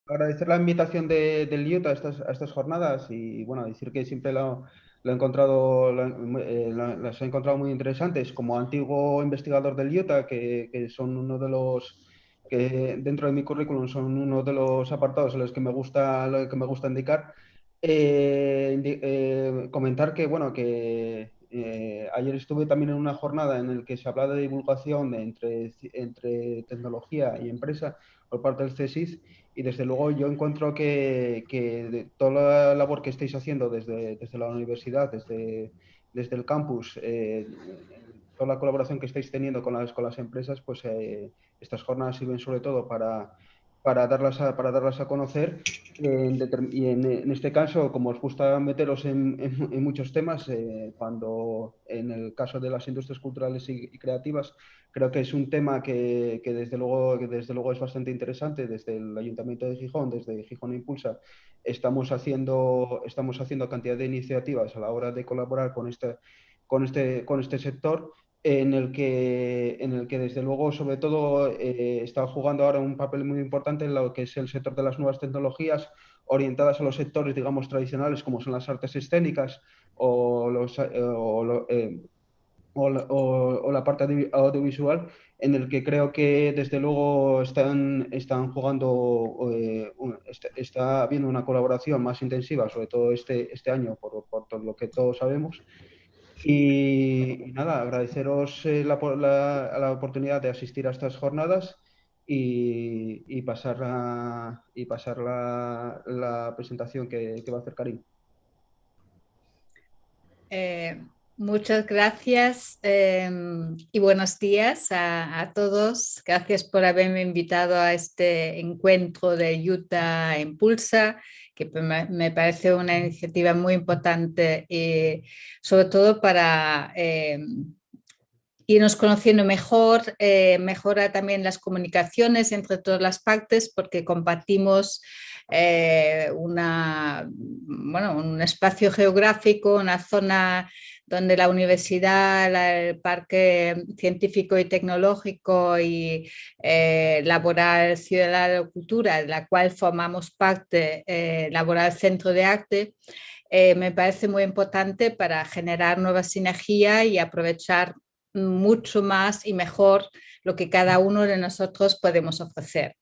agradecer la invitación del IUTA a estas jornadas y bueno, decir que siempre lo he encontrado, las he encontrado muy interesantes. Como antiguo investigador del IUTA, que son uno de los que dentro de mi currículum son uno de los apartados en los que me gusta, lo que me gusta indicar, comentar que bueno, que ayer estuve también en una jornada en la que se habla de divulgación entre tecnología y empresa por parte del CSIC. Y desde luego yo encuentro que de toda la labor que estáis haciendo desde la universidad, desde el campus, toda la colaboración que estáis teniendo con las empresas, pues estas jornadas sirven sobre todo para darlas a conocer. En este caso, como os gusta meteros en muchos temas, cuando en el caso de las industrias culturales y creativas, creo que es un tema que desde luego es bastante interesante. Desde el Ayuntamiento de Gijón, desde Gijón Impulsa, estamos haciendo cantidad de iniciativas a la hora de colaborar con este sector, en el que desde luego, sobre todo, está jugando ahora un papel muy importante en lo que es el sector de las nuevas tecnologías, orientadas a los sectores, digamos, tradicionales, como son las artes escénicas o o la parte audiovisual, en el que creo que desde luego están jugando, está habiendo una colaboración más intensiva, sobre todo este año, por todo lo que todos sabemos. Y nada, agradeceros la oportunidad de asistir a estas jornadas y pasar, la presentación que va a hacer Karim. Eh, Muchas gracias y buenos días a todos. Gracias por haberme invitado a este encuentro de Utah Impulsa, que me parece una iniciativa muy importante y sobre todo para irnos conociendo mejor, mejora también las comunicaciones entre todas las partes porque compartimos bueno, un espacio geográfico, una zona donde la universidad, el parque científico y tecnológico y laboral ciudadano de cultura, de la cual formamos parte, laboral centro de arte, me parece muy importante para generar nueva sinergia y aprovechar mucho más y mejor lo que cada uno de nosotros podemos ofrecer.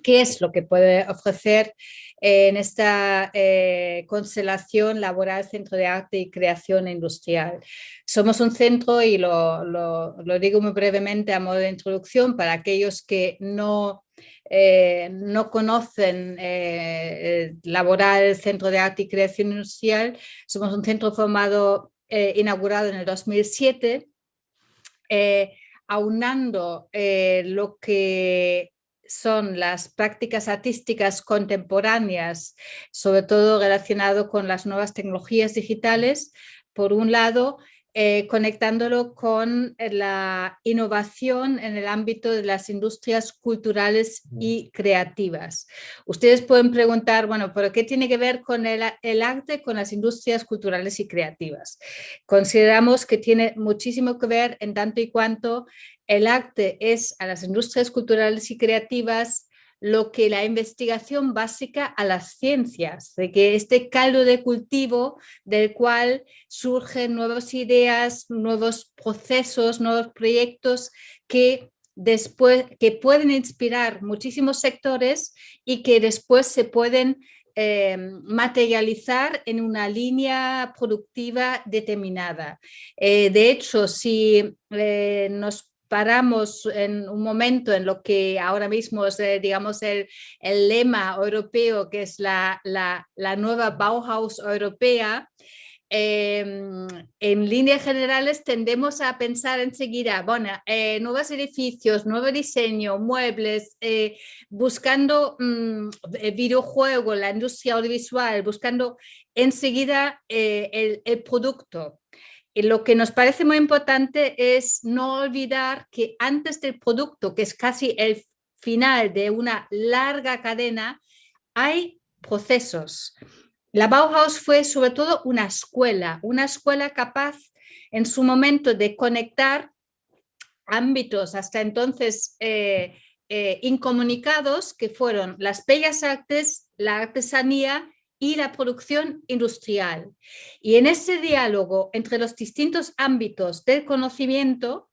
¿Qué es lo que puede ofrecer en esta constelación laboral, Centro de Arte y Creación Industrial? Somos un centro, y lo digo muy brevemente a modo de introducción, para aquellos que no conocen Laboral, Centro de Arte y Creación Industrial. Somos un centro inaugurado en el 2007, aunando lo que son las prácticas artísticas contemporáneas, sobre todo relacionado con las nuevas tecnologías digitales, por un lado, conectándolo con la innovación en el ámbito de las industrias culturales y creativas. Ustedes pueden preguntar, bueno, ¿pero qué tiene que ver con el arte con las industrias culturales y creativas? Consideramos que tiene muchísimo que ver en tanto y cuanto el arte es a las industrias culturales y creativas lo que la investigación básica a las ciencias, de que este caldo de cultivo del cual surgen nuevas ideas, nuevos procesos, nuevos proyectos que que pueden inspirar muchísimos sectores y que después se pueden materializar en una línea productiva determinada. De hecho, si nos paramos en un momento en lo que ahora mismo es, digamos, el lema europeo, que es la nueva Bauhaus europea, en líneas generales tendemos a pensar enseguida, bueno, nuevos edificios, nuevo diseño, muebles, buscando videojuegos, la industria audiovisual, buscando enseguida el producto. Y lo que nos parece muy importante es no olvidar que antes del producto, que es casi el final de una larga cadena, hay procesos. La Bauhaus fue sobre todo una escuela capaz en su momento de conectar ámbitos hasta entonces incomunicados, que fueron las bellas artes, la artesanía y la producción industrial. Y en ese diálogo entre los distintos ámbitos del conocimiento,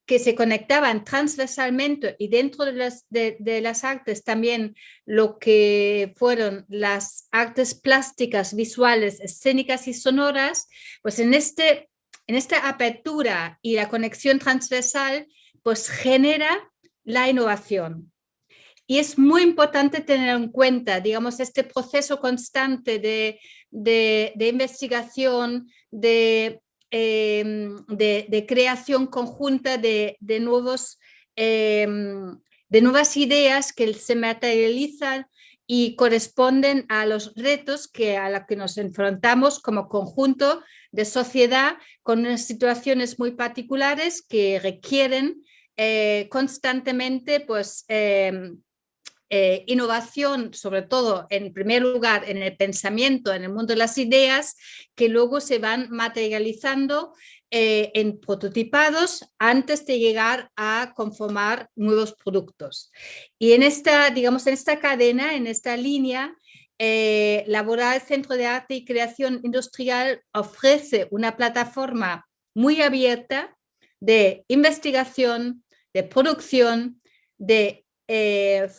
que se conectaban transversalmente, y dentro de las artes también lo que fueron las artes plásticas, visuales, escénicas y sonoras, pues en esta apertura y la conexión transversal, pues genera la innovación. Y es muy importante tener en cuenta, digamos, este proceso constante de investigación, de creación conjunta de nuevas ideas que se materializan y corresponden a los retos a los que nos enfrentamos como conjunto de sociedad, con unas situaciones muy particulares que requieren constantemente, pues, innovación, sobre todo en primer lugar en el pensamiento, en el mundo de las ideas, que luego se van materializando en prototipados antes de llegar a conformar nuevos productos. Y digamos, en esta cadena, en esta línea, Laboral Centro de Arte y Creación Industrial ofrece una plataforma muy abierta de investigación, de producción, de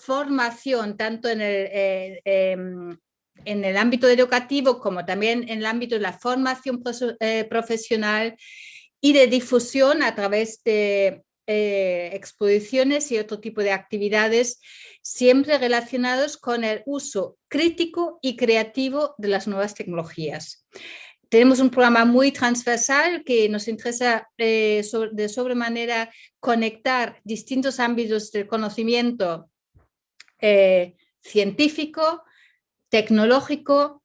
formación, tanto en el ámbito educativo como también en el ámbito de la formación profesional, y de difusión a través de exposiciones y otro tipo de actividades, siempre relacionados con el uso crítico y creativo de las nuevas tecnologías. Tenemos un programa muy transversal que nos interesa de sobremanera conectar distintos ámbitos del conocimiento científico, tecnológico,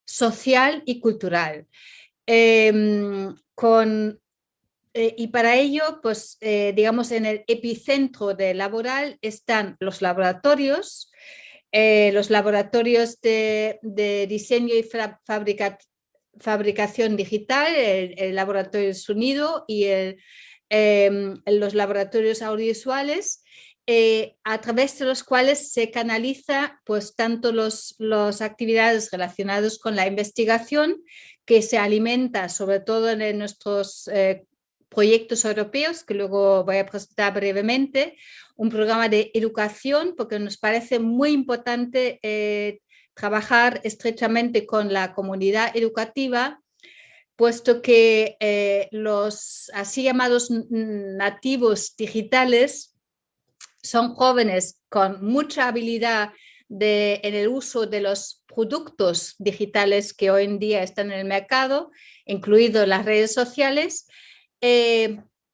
social y cultural. Y para ello, pues, digamos, en el epicentro de Laboral están los laboratorios de diseño y fabricación digital, el laboratorio de sonido y los laboratorios audiovisuales, a través de los cuales se canaliza, pues, tanto las actividades relacionadas con la investigación, que se alimenta sobre todo en nuestros proyectos europeos, que luego voy a presentar brevemente, un programa de educación, porque nos parece muy importante trabajar estrechamente con la comunidad educativa, puesto que los así llamados nativos digitales son jóvenes con mucha habilidad en el uso de los productos digitales que hoy en día están en el mercado, incluidos las redes sociales,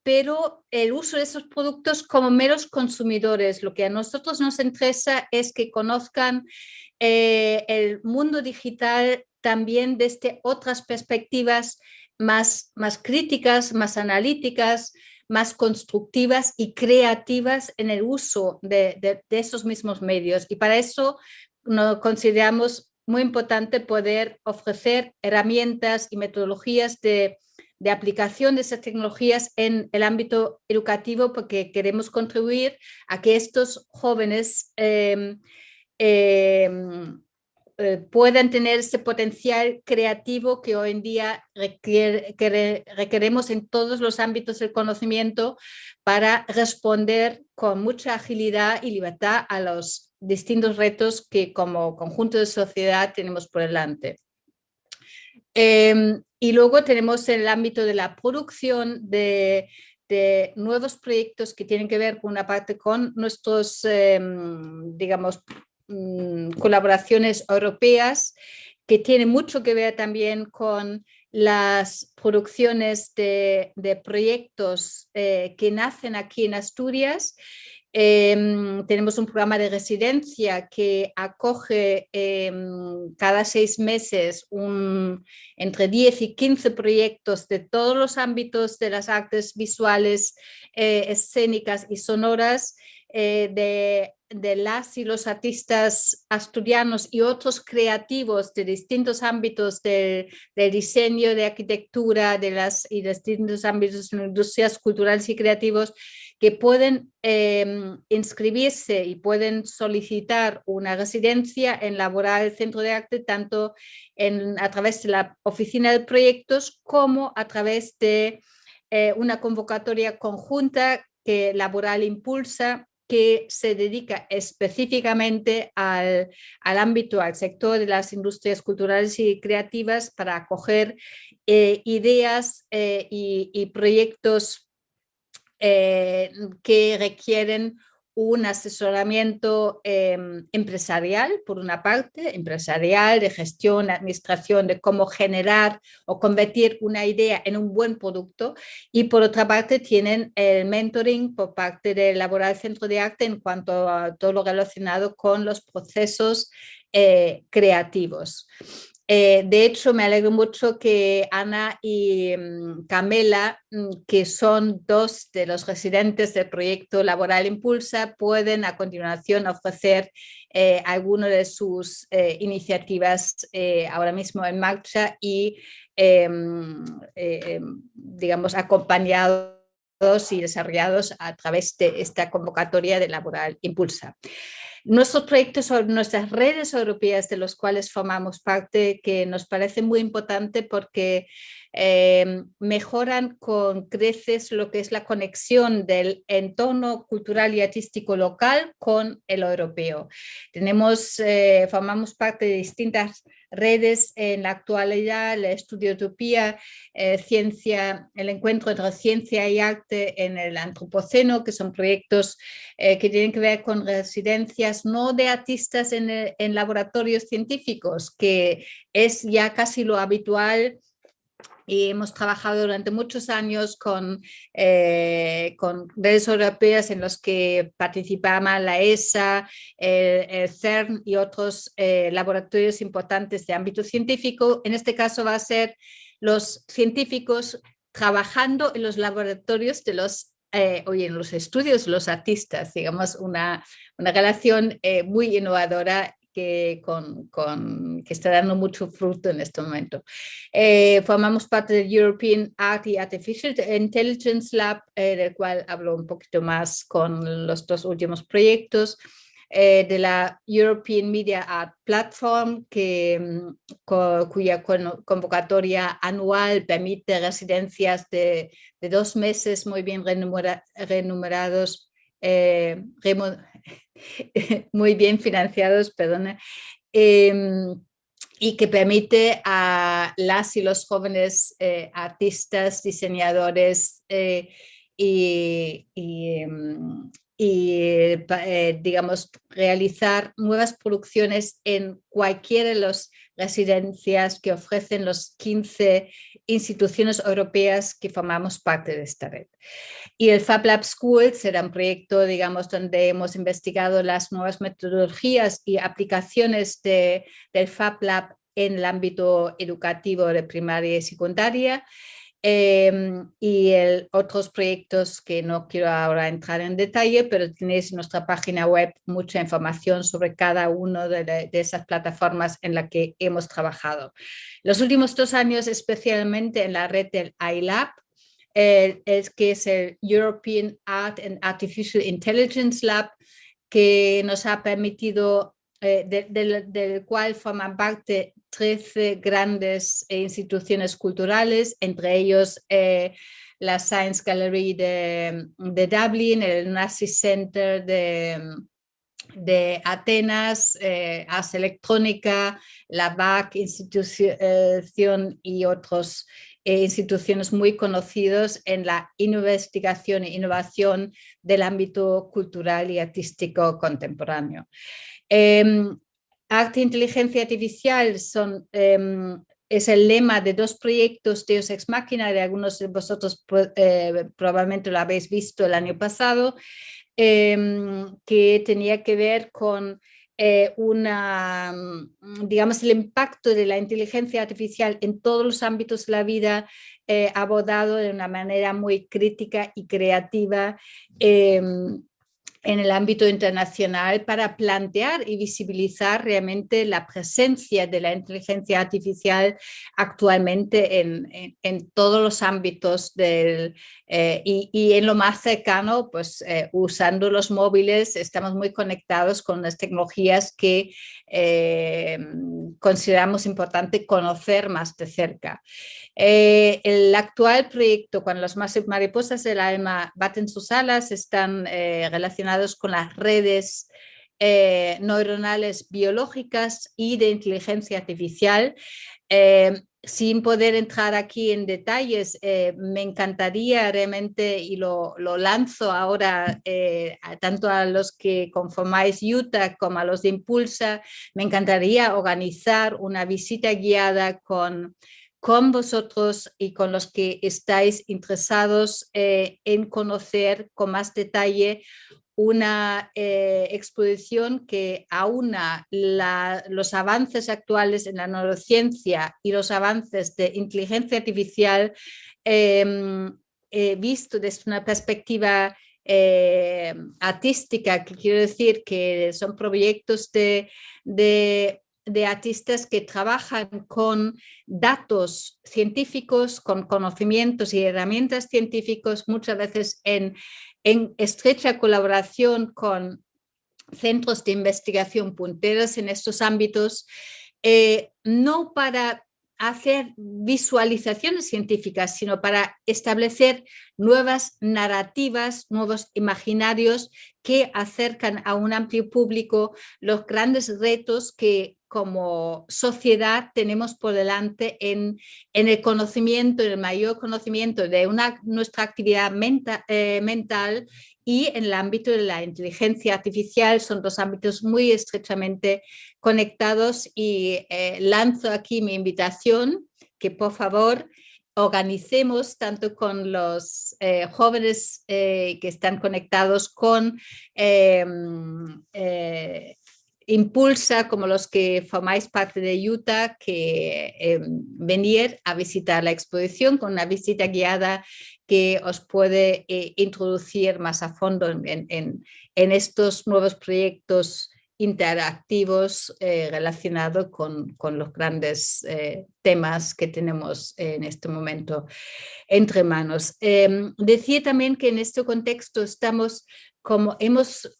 pero el uso de esos productos como meros consumidores. Lo que a nosotros nos interesa es que conozcan el mundo digital también desde otras perspectivas más críticas, más analíticas, más constructivas y creativas en el uso de esos mismos medios. Y para eso nos consideramos muy importante poder ofrecer herramientas y metodologías de aplicación de esas tecnologías en el ámbito educativo, porque queremos contribuir a que estos jóvenes puedan tener ese potencial creativo que hoy en día requeremos en todos los ámbitos del conocimiento, para responder con mucha agilidad y libertad a los distintos retos que como conjunto de sociedad tenemos por delante. Y luego tenemos el ámbito de la producción de nuevos proyectos que tienen que ver, por una parte, con nuestros, digamos, colaboraciones europeas, que tienen mucho que ver también con las producciones de proyectos que nacen aquí en Asturias. Tenemos un programa de residencia que acoge cada 6 meses entre 10 y 15 proyectos de todos los ámbitos de las artes visuales, escénicas y sonoras, de las y los artistas asturianos y otros creativos de distintos ámbitos del diseño, de arquitectura, y de distintos ámbitos de industrias culturales y creativos, que pueden inscribirse y pueden solicitar una residencia en Laboral Centro de Arte tanto a través de la oficina de proyectos como a través de una convocatoria conjunta que Laboral impulsa, que se dedica específicamente al ámbito, al sector de las industrias culturales y creativas para acoger ideas y proyectos que requieren un asesoramiento empresarial, por una parte, empresarial, de gestión, administración, de cómo generar o convertir una idea en un buen producto, y por otra parte tienen el mentoring por parte del Laboral Centro de Arte en cuanto a todo lo relacionado con los procesos creativos. De hecho, me alegro mucho que Ana y Camela, que son dos de los residentes del proyecto Laboral Impulsa, pueden a continuación ofrecer algunas de sus iniciativas ahora mismo en marcha y, digamos, acompañados y desarrollados a través de esta convocatoria de Laboral Impulsa. Nuestros proyectos, nuestras redes europeas de los cuales formamos parte, que nos parece muy importante porque mejoran con creces lo que es la conexión del entorno cultural y artístico local con el europeo. Formamos parte de distintas redes en la actualidad, el Estudio Utopía, el encuentro entre ciencia y arte en el Antropoceno, que son proyectos que tienen que ver con residencias no de artistas en laboratorios científicos, que es ya casi lo habitual. Y hemos trabajado durante muchos años con redes europeas en los que participaban la ESA, el CERN y otros laboratorios importantes de ámbito científico. En este caso va a ser los científicos trabajando en los laboratorios de en los estudios de los artistas, digamos, una relación muy innovadora que está dando mucho fruto en este momento. Formamos parte del European Art y Artificial Intelligence Lab, del cual hablo un poquito más con los dos últimos proyectos. De la European Media Art Platform, cuya convocatoria anual permite residencias de 2 meses muy bien remunerados, muy bien financiados, perdón, y que permite a las y los jóvenes artistas, diseñadores digamos, realizar nuevas producciones en cualquiera de las residencias que ofrecen los 15 instituciones europeas que formamos parte de esta red. Y el Fab Lab School será un proyecto, digamos, donde hemos investigado las nuevas metodologías y aplicaciones del Fab Lab en el ámbito educativo de primaria y secundaria. Y otros proyectos que no quiero ahora entrar en detalle, pero tenéis en nuestra página web mucha información sobre cada una de esas plataformas en las que hemos trabajado. Los últimos 2 años, especialmente en la red del iLab, que es el European Art and Artificial Intelligence Lab, que nos ha permitido, del cual forman parte 13 grandes instituciones culturales, entre ellos la Science Gallery de Dublin, el Narcis Center de Atenas, Ars Electrónica, la BAC institución y otros instituciones muy conocidos en la investigación e innovación del ámbito cultural y artístico contemporáneo. Arte e inteligencia artificial es el lema de 2 proyectos Deus Ex Machina, de algunos de vosotros probablemente lo habéis visto el año pasado, que tenía que ver con digamos, el impacto de la inteligencia artificial en todos los ámbitos de la vida, abordado de una manera muy crítica y creativa, en el ámbito internacional para plantear y visibilizar realmente la presencia de la inteligencia artificial actualmente en todos los ámbitos y en lo más cercano, pues usando los móviles, estamos muy conectados con las tecnologías que consideramos importante conocer más de cerca. El actual proyecto, cuando las mariposas del alma baten sus alas, están relacionados con las redes neuronales biológicas y de inteligencia artificial. Sin poder entrar aquí en detalles, me encantaría realmente, y lo lanzo ahora tanto a los que conformáis Utah como a los de Impulsa, me encantaría organizar una visita guiada con vosotros y con los que estáis interesados en conocer con más detalle una exposición que aúna los avances actuales en la neurociencia y los avances de inteligencia artificial visto desde una perspectiva artística, que quiero decir que son proyectos de artistas que trabajan con datos científicos, con conocimientos y herramientas científicos, muchas veces en estrecha colaboración con centros de investigación punteros en estos ámbitos, no para hacer visualizaciones científicas, sino para establecer nuevas narrativas, nuevos imaginarios que acercan a un amplio público los grandes retos que como sociedad tenemos por delante en el conocimiento, en el mayor conocimiento de nuestra actividad mental y en el ámbito de la inteligencia artificial. Son dos ámbitos muy estrechamente conectados y lanzo aquí mi invitación que por favor organicemos tanto con los jóvenes que están conectados con Impulsa, como los que formáis parte de Utah, que venir a visitar la exposición con una visita guiada que os puede introducir más a fondo en estos nuevos proyectos interactivos relacionados con los grandes temas que tenemos en este momento entre manos. Decía también que en este contexto estamos, como hemos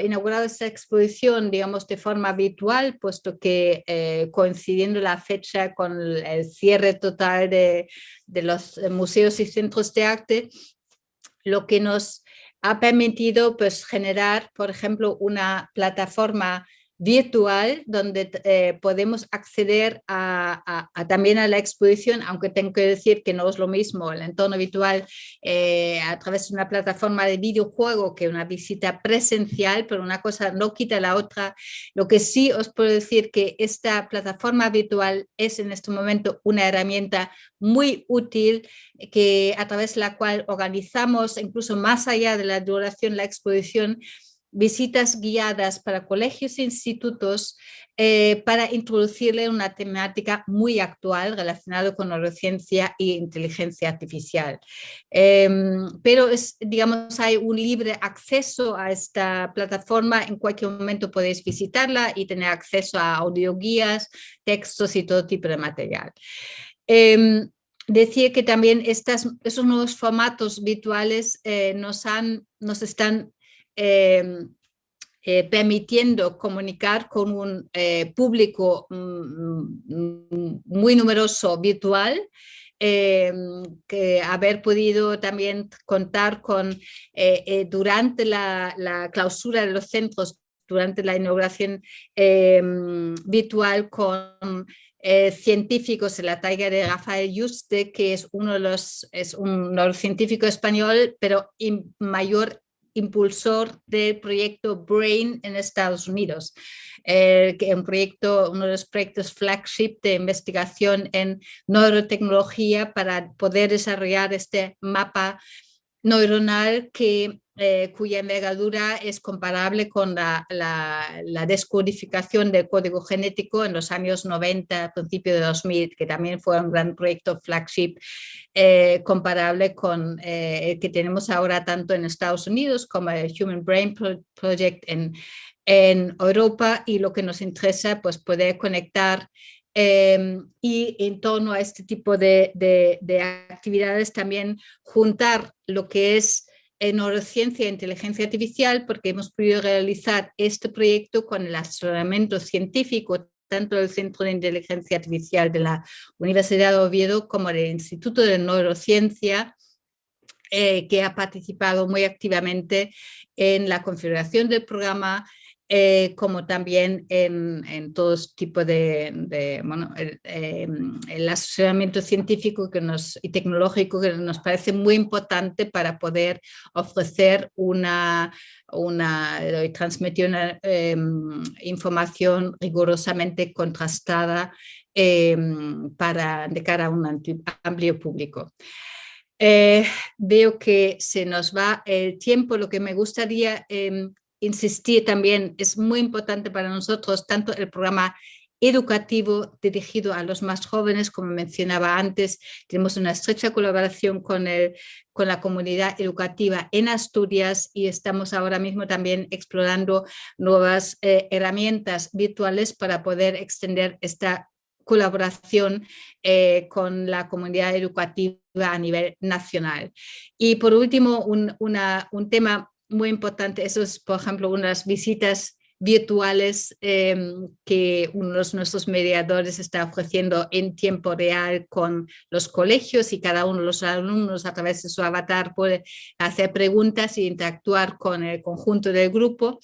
inaugurado esta exposición, digamos, de forma virtual, puesto que coincidiendo la fecha con el cierre total de los museos y centros de arte, lo que nos ha permitido pues, generar, por ejemplo, una plataforma virtual donde podemos acceder también a la exposición, aunque tengo que decir que no es lo mismo el entorno virtual a través de una plataforma de videojuego que una visita presencial, pero una cosa no quita la otra. Lo que sí os puedo decir que esta plataforma virtual es en este momento una herramienta muy útil a través de la cual organizamos, incluso más allá de la duración de la exposición, visitas guiadas para colegios e institutos para introducirle una temática muy actual relacionada con neurociencia e inteligencia artificial. Pero digamos, hay un libre acceso a esta plataforma, en cualquier momento podéis visitarla y tener acceso a audioguías, textos y todo tipo de material. Decía que también esos nuevos formatos virtuales nos están permitiendo comunicar con un público muy numeroso virtual, que haber podido también contar con durante la clausura de los centros, durante la inauguración virtual con científicos en la talla de Rafael Yuste, que es un neurocientífico español, pero mayor impulsor del proyecto BRAIN en Estados Unidos, que es uno de los proyectos flagship de investigación en neurotecnología para poder desarrollar este mapa neuronal que cuya envergadura es comparable con la descodificación del código genético en los años 90, principio de 2000, que también fue un gran proyecto flagship comparable con el que tenemos ahora tanto en Estados Unidos como el Human Brain Project en Europa, y lo que nos interesa, pues poder conectar y en torno a este tipo de actividades también juntar lo que es neurociencia e inteligencia artificial, porque hemos podido realizar este proyecto con el asesoramiento científico tanto del Centro de Inteligencia Artificial de la Universidad de Oviedo como del Instituto de Neurociencia, que ha participado muy activamente en la configuración del programa, como también en todo tipo bueno, el asesoramiento científico y tecnológico, que nos parece muy importante para poder ofrecer transmitir una información rigurosamente contrastada de cara a un amplio público. Veo que se nos va el tiempo. Lo que me gustaría insistir también, es muy importante para nosotros, tanto el programa educativo dirigido a los más jóvenes, como mencionaba antes, tenemos una estrecha colaboración con la comunidad educativa en Asturias, y estamos ahora mismo también explorando nuevas herramientas virtuales para poder extender esta colaboración con la comunidad educativa a nivel nacional. Y por último, un tema muy importante, eso es, por ejemplo, unas visitas virtuales que uno de nuestros mediadores está ofreciendo en tiempo real con los colegios, y cada uno de los alumnos a través de su avatar puede hacer preguntas e interactuar con el conjunto del grupo.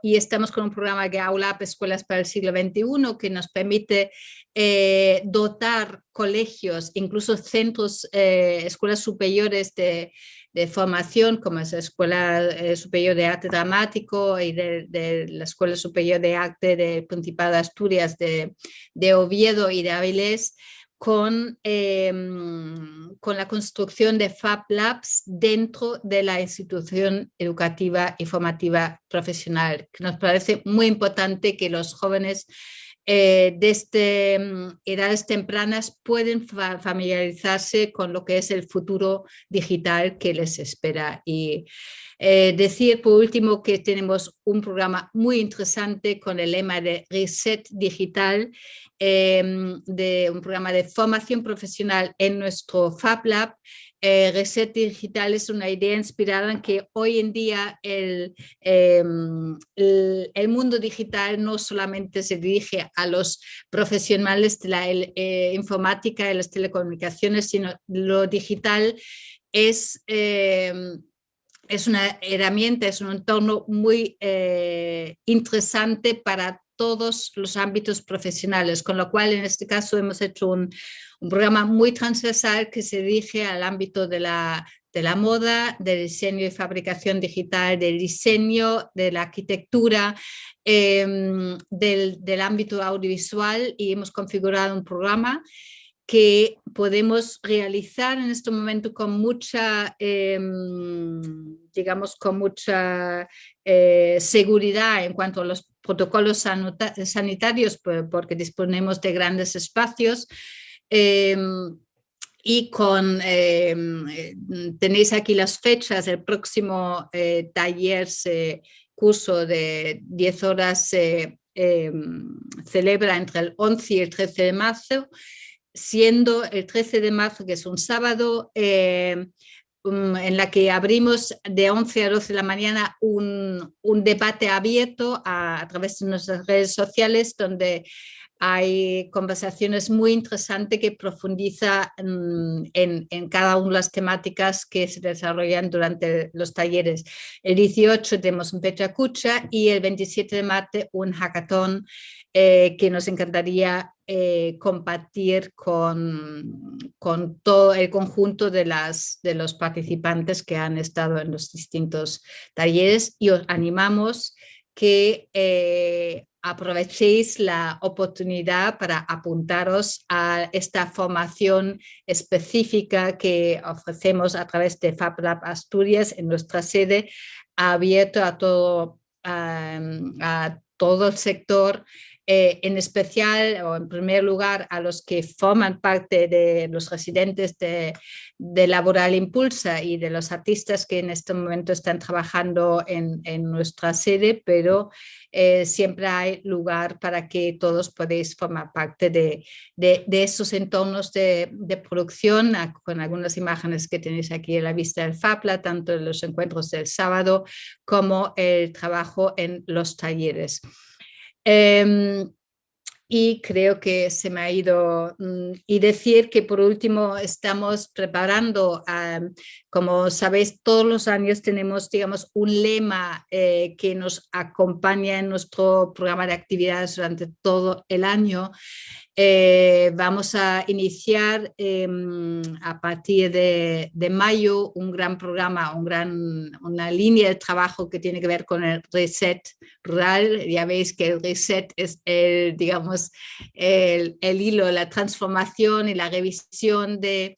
Y estamos con un programa de Aula App Escuelas para el siglo XXI, que nos permite dotar colegios, incluso centros, escuelas superiores de formación, como es la Escuela Superior de Arte Dramático y de la Escuela Superior de Arte del Principado de Asturias, de Oviedo y de Avilés, con la construcción de Fab Labs dentro de la institución educativa y formativa profesional, que nos parece muy importante que los jóvenes desde edades tempranas pueden familiarizarse con lo que es el futuro digital que les espera. Y decir por último que tenemos un programa muy interesante con el lema de Reset Digital, de un programa de formación profesional en nuestro Fab Lab. Reset Digital es una idea inspirada en que hoy en día el mundo digital no solamente se dirige a los profesionales de la informática, de las telecomunicaciones, sino lo digital es una herramienta, es un entorno muy interesante para todos los ámbitos profesionales, con lo cual en este caso hemos hecho un programa muy transversal que se dirige al ámbito de la moda, del diseño y fabricación digital, del diseño, de la arquitectura, del ámbito audiovisual, y hemos configurado un programa que podemos realizar en este momento con mucha, digamos, con mucha seguridad en cuanto a los protocolos sanitarios, porque disponemos de grandes espacios. Y tenéis aquí las fechas. El próximo taller, curso de 10 horas, se celebra entre el 11 y el 13 de marzo, siendo el 13 de marzo, que es un sábado, en la que abrimos de 11 a 12 de la mañana un debate abierto a través de nuestras redes sociales, donde hay conversaciones muy interesantes que profundizan en cada una de las temáticas que se desarrollan durante los talleres. El 18 tenemos un Petra Kucha y el 27 de marzo un hackathon que nos encantaría compartir con todo el conjunto de los participantes que han estado en los distintos talleres, y os animamos que aprovechéis la oportunidad para apuntaros a esta formación específica que ofrecemos a través de FabLab Asturias en nuestra sede, abierto a todo el sector, en especial o en primer lugar a los que forman parte de los residentes de Laboral Impulsa y de los artistas que en este momento están trabajando en nuestra sede, pero siempre hay lugar para que todos podáis formar parte de esos entornos de producción, con algunas imágenes que tenéis aquí a la vista del FabLab, tanto en los encuentros del sábado como el trabajo en los talleres. Y creo que se me ha ido. Y decir que por último estamos preparando, como sabéis, todos los años tenemos, digamos, un lema que nos acompaña en nuestro programa de actividades durante todo el año. Vamos a iniciar a partir de mayo un gran programa, una línea de trabajo que tiene que ver con el reset rural. Ya veis que el reset es digamos, el hilo, la transformación y la revisión de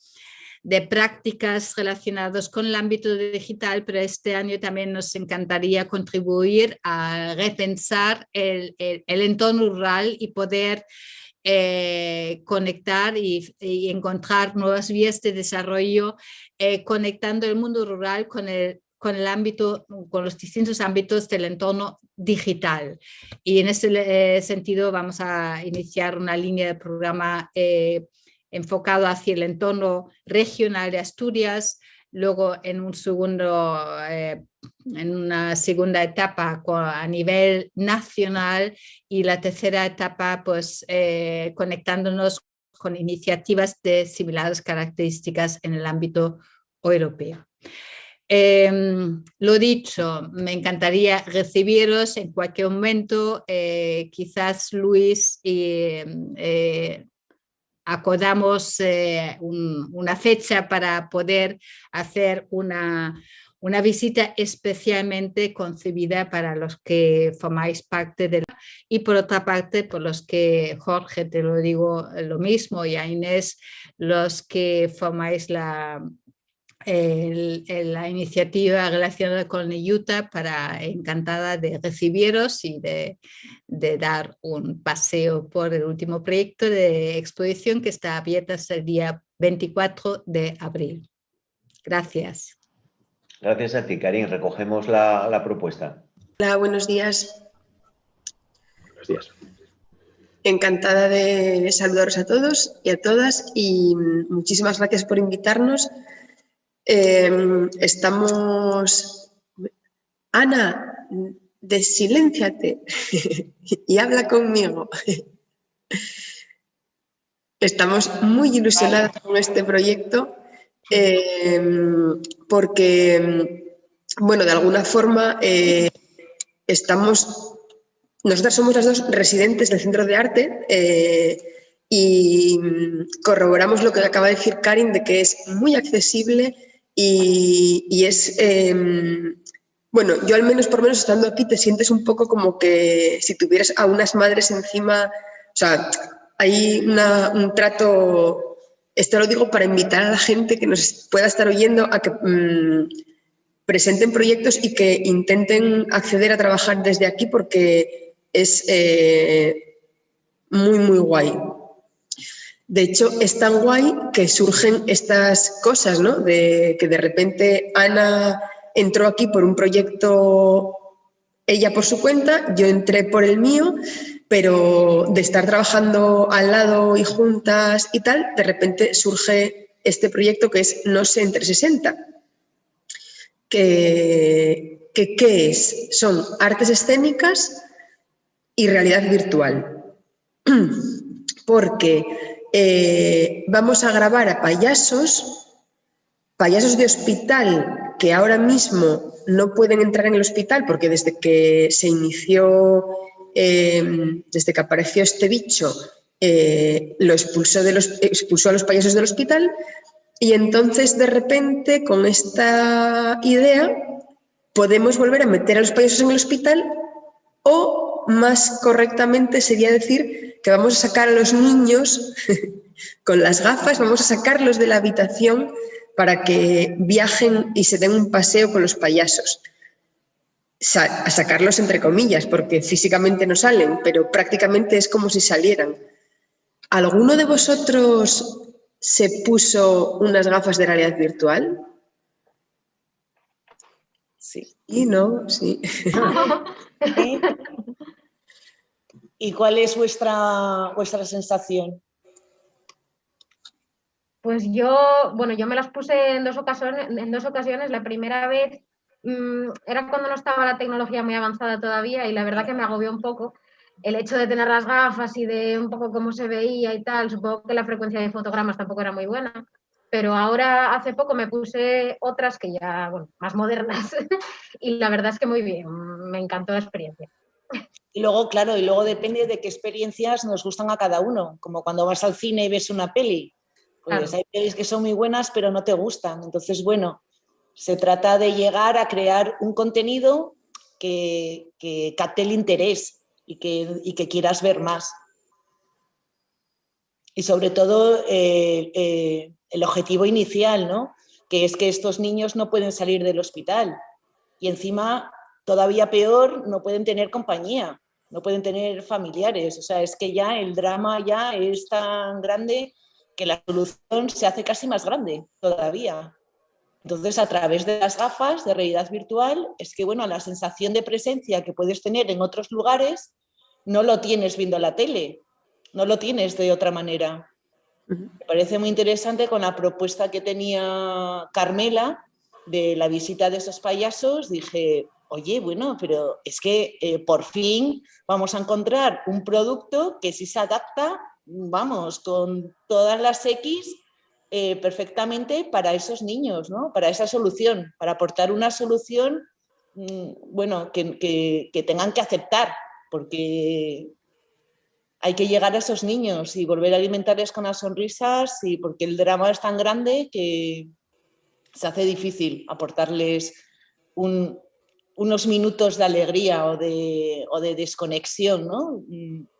prácticas relacionadas con el ámbito digital, pero este año también nos encantaría contribuir a repensar el entorno rural y poder conectar y encontrar nuevas vías de desarrollo, conectando el mundo rural con el ámbito, con los distintos ámbitos del entorno digital. Y en ese sentido vamos a iniciar una línea de programa enfocado hacia el entorno regional de Asturias, luego en una segunda etapa a nivel nacional, y la tercera etapa pues conectándonos con iniciativas de similares características en el ámbito europeo. Lo dicho, me encantaría recibiros en cualquier momento, quizás Luis acordamos una fecha para poder hacer una visita especialmente concebida para los que formáis parte de la... Y por otra parte, por los que, Jorge, te lo digo lo mismo, y a Inés, los que formáis la iniciativa relacionada con el Utah, encantada de recibiros y de dar un paseo por el último proyecto de exposición que está abierta hasta el día 24 de abril. Gracias. Gracias a ti, Karin. Recogemos la propuesta. Hola, buenos días. Buenos días. Encantada de saludaros a todos y a todas, y muchísimas gracias por invitarnos. Estamos... Ana, desilénciate y habla conmigo. Estamos muy ilusionadas con este proyecto porque, bueno, de alguna forma nosotras somos las dos residentes del Centro de Arte y corroboramos lo que acaba de decir Karin, de que es muy accesible y es... bueno, yo al menos, por lo menos estando aquí, te sientes un poco como que si tuvieras a unas madres encima, o sea, hay un trato, esto lo digo para invitar a la gente que nos pueda estar oyendo a que presenten proyectos y que intenten acceder a trabajar desde aquí, porque es muy, muy guay. De hecho, es tan guay que surgen estas cosas, ¿no? De que de repente Ana entró aquí por un proyecto, ella por su cuenta, yo entré por el mío, pero de estar trabajando al lado y juntas y tal, de repente surge este proyecto que es NOSE en 360. ¿Qué es? Son artes escénicas y realidad virtual. Porque vamos a grabar a payasos de hospital que ahora mismo no pueden entrar en el hospital porque desde que se inició, desde que apareció este bicho, lo expulsó a los payasos del hospital, y entonces de repente con esta idea podemos volver a meter a los payasos en el hospital o más correctamente sería decir que vamos a sacar a los niños con las gafas, vamos a sacarlos de la habitación para que viajen y se den un paseo con los payasos. A sacarlos entre comillas, porque físicamente no salen, pero prácticamente es como si salieran. ¿Alguno de vosotros se puso unas gafas de realidad virtual? Sí. Y no, sí. ¿Y cuál es vuestra sensación? Pues yo me las puse en dos ocasiones. La primera vez era cuando no estaba la tecnología muy avanzada todavía y la verdad que me agobió un poco el hecho de tener las gafas y de un poco cómo se veía y tal. Supongo que la frecuencia de fotogramas tampoco era muy buena, pero ahora hace poco me puse otras que ya, bueno, más modernas y la verdad es que muy bien, me encantó la experiencia. Y luego, claro, y luego depende de qué experiencias nos gustan a cada uno, como cuando vas al cine y ves una peli. Pues Claro. hay pelis que son muy buenas, pero no te gustan. Entonces, bueno, se trata de llegar a crear un contenido que capte el interés y que quieras ver más. Y sobre todo el objetivo inicial, ¿no? Que es que estos niños no pueden salir del hospital. Y encima, todavía peor, no pueden tener compañía, no pueden tener familiares. O sea, es que ya el drama ya es tan grande que la solución se hace casi más grande todavía. Entonces, a través de las gafas de realidad virtual, es que, bueno, la sensación de presencia que puedes tener en otros lugares no lo tienes viendo la tele, no lo tienes de otra manera. Me parece muy interesante con la propuesta que tenía Carmela de la visita de esos payasos. Dije, oye, bueno, pero es que por fin vamos a encontrar un producto que sí se adapta, vamos, con todas las X perfectamente para esos niños, ¿no? Para esa solución, para aportar una solución, bueno, que tengan que aceptar, porque hay que llegar a esos niños y volver a alimentarles con las sonrisas, y porque el drama es tan grande que se hace difícil aportarles unos minutos de alegría o de desconexión, ¿no?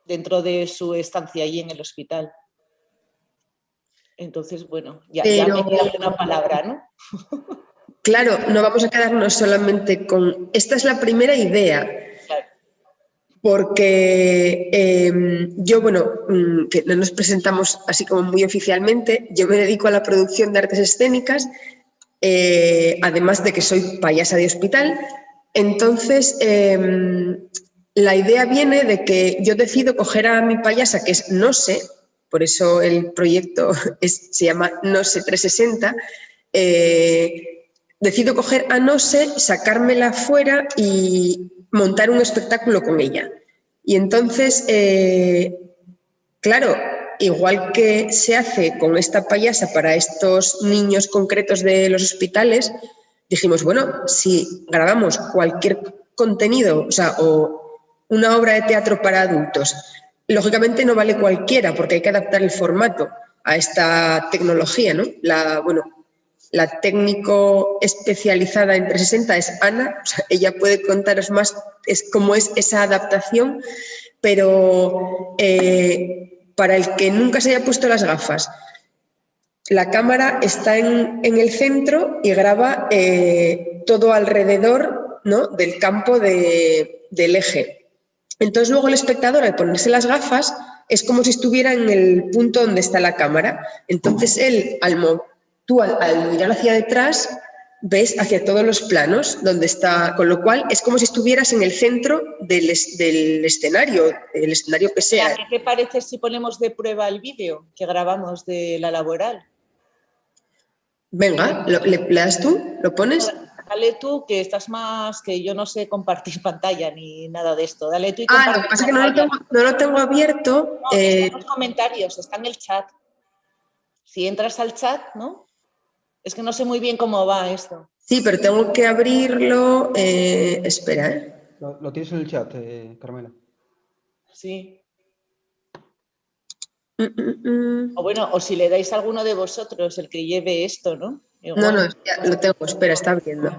Dentro de su estancia allí en el hospital. Entonces, bueno, ya me queda una palabra, ¿no? Claro, no vamos a quedarnos solamente con... Esta es la primera idea, Claro. porque yo, bueno, que no nos presentamos así como muy oficialmente, yo me dedico a la producción de artes escénicas, además de que soy payasa de hospital. Entonces, la idea viene de que yo decido coger a mi payasa, que es Nose, por eso el proyecto se llama Nose 360, decido coger a Nose, sacármela fuera y montar un espectáculo con ella. Y entonces, claro, igual que se hace con esta payasa para estos niños concretos de los hospitales, dijimos, bueno, si grabamos cualquier contenido, o sea, o una obra de teatro para adultos, lógicamente no vale cualquiera porque hay que adaptar el formato a esta tecnología, ¿no? La técnico especializada en 360 es Ana, o sea, ella puede contaros más cómo es esa adaptación, pero para el que nunca se haya puesto las gafas, la cámara está en el centro y graba todo alrededor, ¿no?, del campo del eje. Entonces luego el espectador, al ponerse las gafas, es como si estuviera en el punto donde está la cámara. Entonces él, tú al mirar hacia detrás, ves hacia todos los planos donde está, con lo cual es como si estuvieras en el centro del escenario, el escenario que sea. ¿Qué te parece si ponemos de prueba el vídeo que grabamos de la laboral? Venga, ¿le das tú? ¿Lo pones? Dale tú, que estás más, que yo no sé compartir pantalla ni nada de esto. Dale tú y Lo comparte que pasa es que no lo tengo abierto. No, está en los comentarios, está en el chat. Si entras al chat, ¿no? Es que no sé muy bien cómo va esto. Sí, pero tengo que abrirlo. Espera, ¿eh? Lo tienes en el chat, Carmela. Sí. O bueno, o si le dais a alguno de vosotros el que lleve esto, ¿no? Igual. No, ya lo tengo, espera, está abriendo.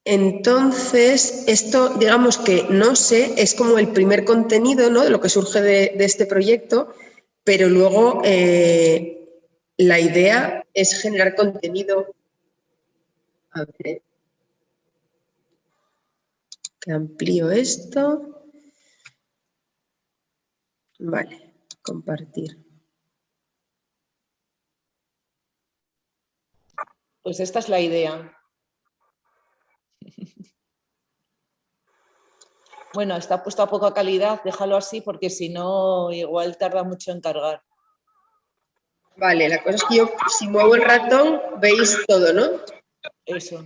Entonces, esto, digamos que no sé, es como el primer contenido, ¿no?, de lo que surge de este proyecto, pero luego la idea es generar contenido. A ver, que amplío esto. Vale, compartir. Pues esta es la idea. Bueno, está puesto a poca calidad, déjalo así porque si no igual tarda mucho en cargar. Vale, la cosa es que yo, si muevo el ratón, veis todo, ¿no? Eso.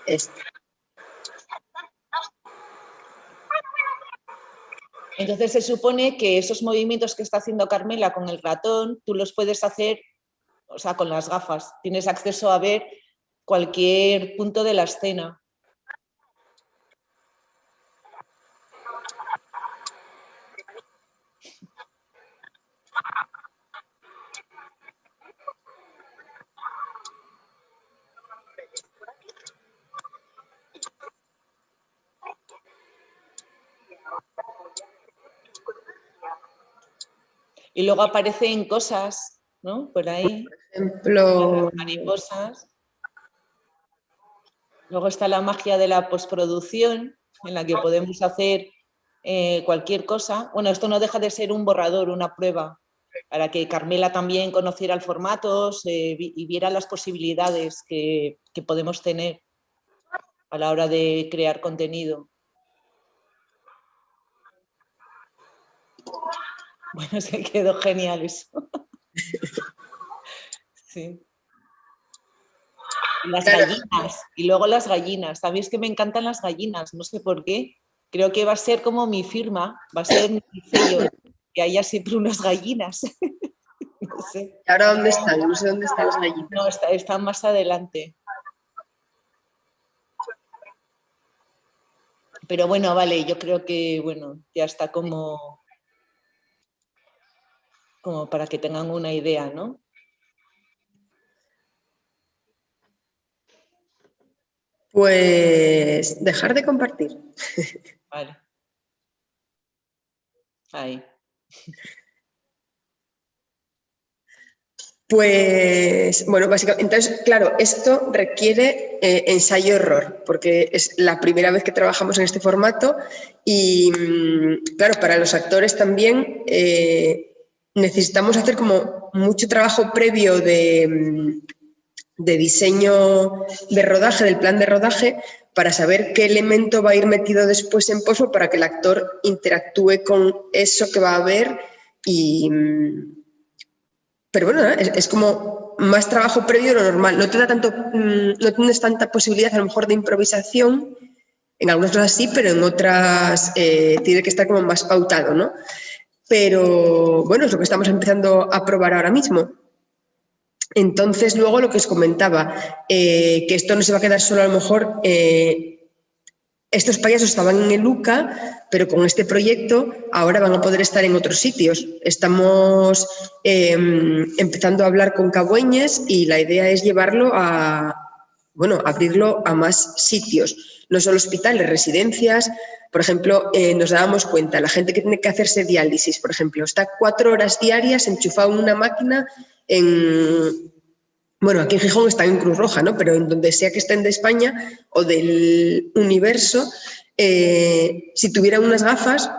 Este. Entonces se supone que esos movimientos que está haciendo Carmela con el ratón, tú los puedes hacer, o sea, con las gafas. Tienes acceso a ver cualquier punto de la escena. Y luego aparecen cosas, ¿no? Por ahí. Por ejemplo, mariposas. Luego está la magia de la postproducción, en la que podemos hacer cualquier cosa. Bueno, esto no deja de ser un borrador, una prueba, para que Carmela también conociera el formato y viera las posibilidades que podemos tener a la hora de crear contenido. Bueno, se quedó genial eso. Sí. Las gallinas, y luego las gallinas. Sabéis que me encantan las gallinas, no sé por qué. Creo que va a ser como mi firma, va a ser mi sello, que haya siempre unas gallinas. No sé. ¿Ahora dónde están? No sé dónde están las gallinas. No, están más adelante. Pero bueno, vale, yo creo que bueno, ya está como para que tengan una idea, ¿no? Pues dejar de compartir. Vale. Ahí. Pues, bueno, básicamente, entonces, claro, esto requiere ensayo-error, porque es la primera vez que trabajamos en este formato y, claro, para los actores también necesitamos hacer como mucho trabajo previo de diseño de rodaje, del plan de rodaje, para saber qué elemento va a ir metido después en post para que el actor interactúe con eso que va a ver y... Pero bueno, es como más trabajo previo de lo normal. No te da tanto, no tienes tanta posibilidad a lo mejor de improvisación, en algunas cosas sí, pero en otras tiene que estar como más pautado, ¿no? Pero bueno, es lo que estamos empezando a probar ahora mismo. Entonces, luego lo que os comentaba, que esto no se va a quedar solo a lo mejor... estos payasos estaban en el UCA, pero con este proyecto ahora van a poder estar en otros sitios. Estamos empezando a hablar con Cabueñes y la idea es llevarlo a, bueno, abrirlo a más sitios, no solo hospitales, residencias. Por ejemplo, nos dábamos cuenta, la gente que tiene que hacerse diálisis, por ejemplo, está 4 horas diarias enchufado en una máquina en... Bueno, aquí en Gijón está en Cruz Roja, ¿no? Pero en donde sea que estén de España o del universo, si tuvieran unas gafas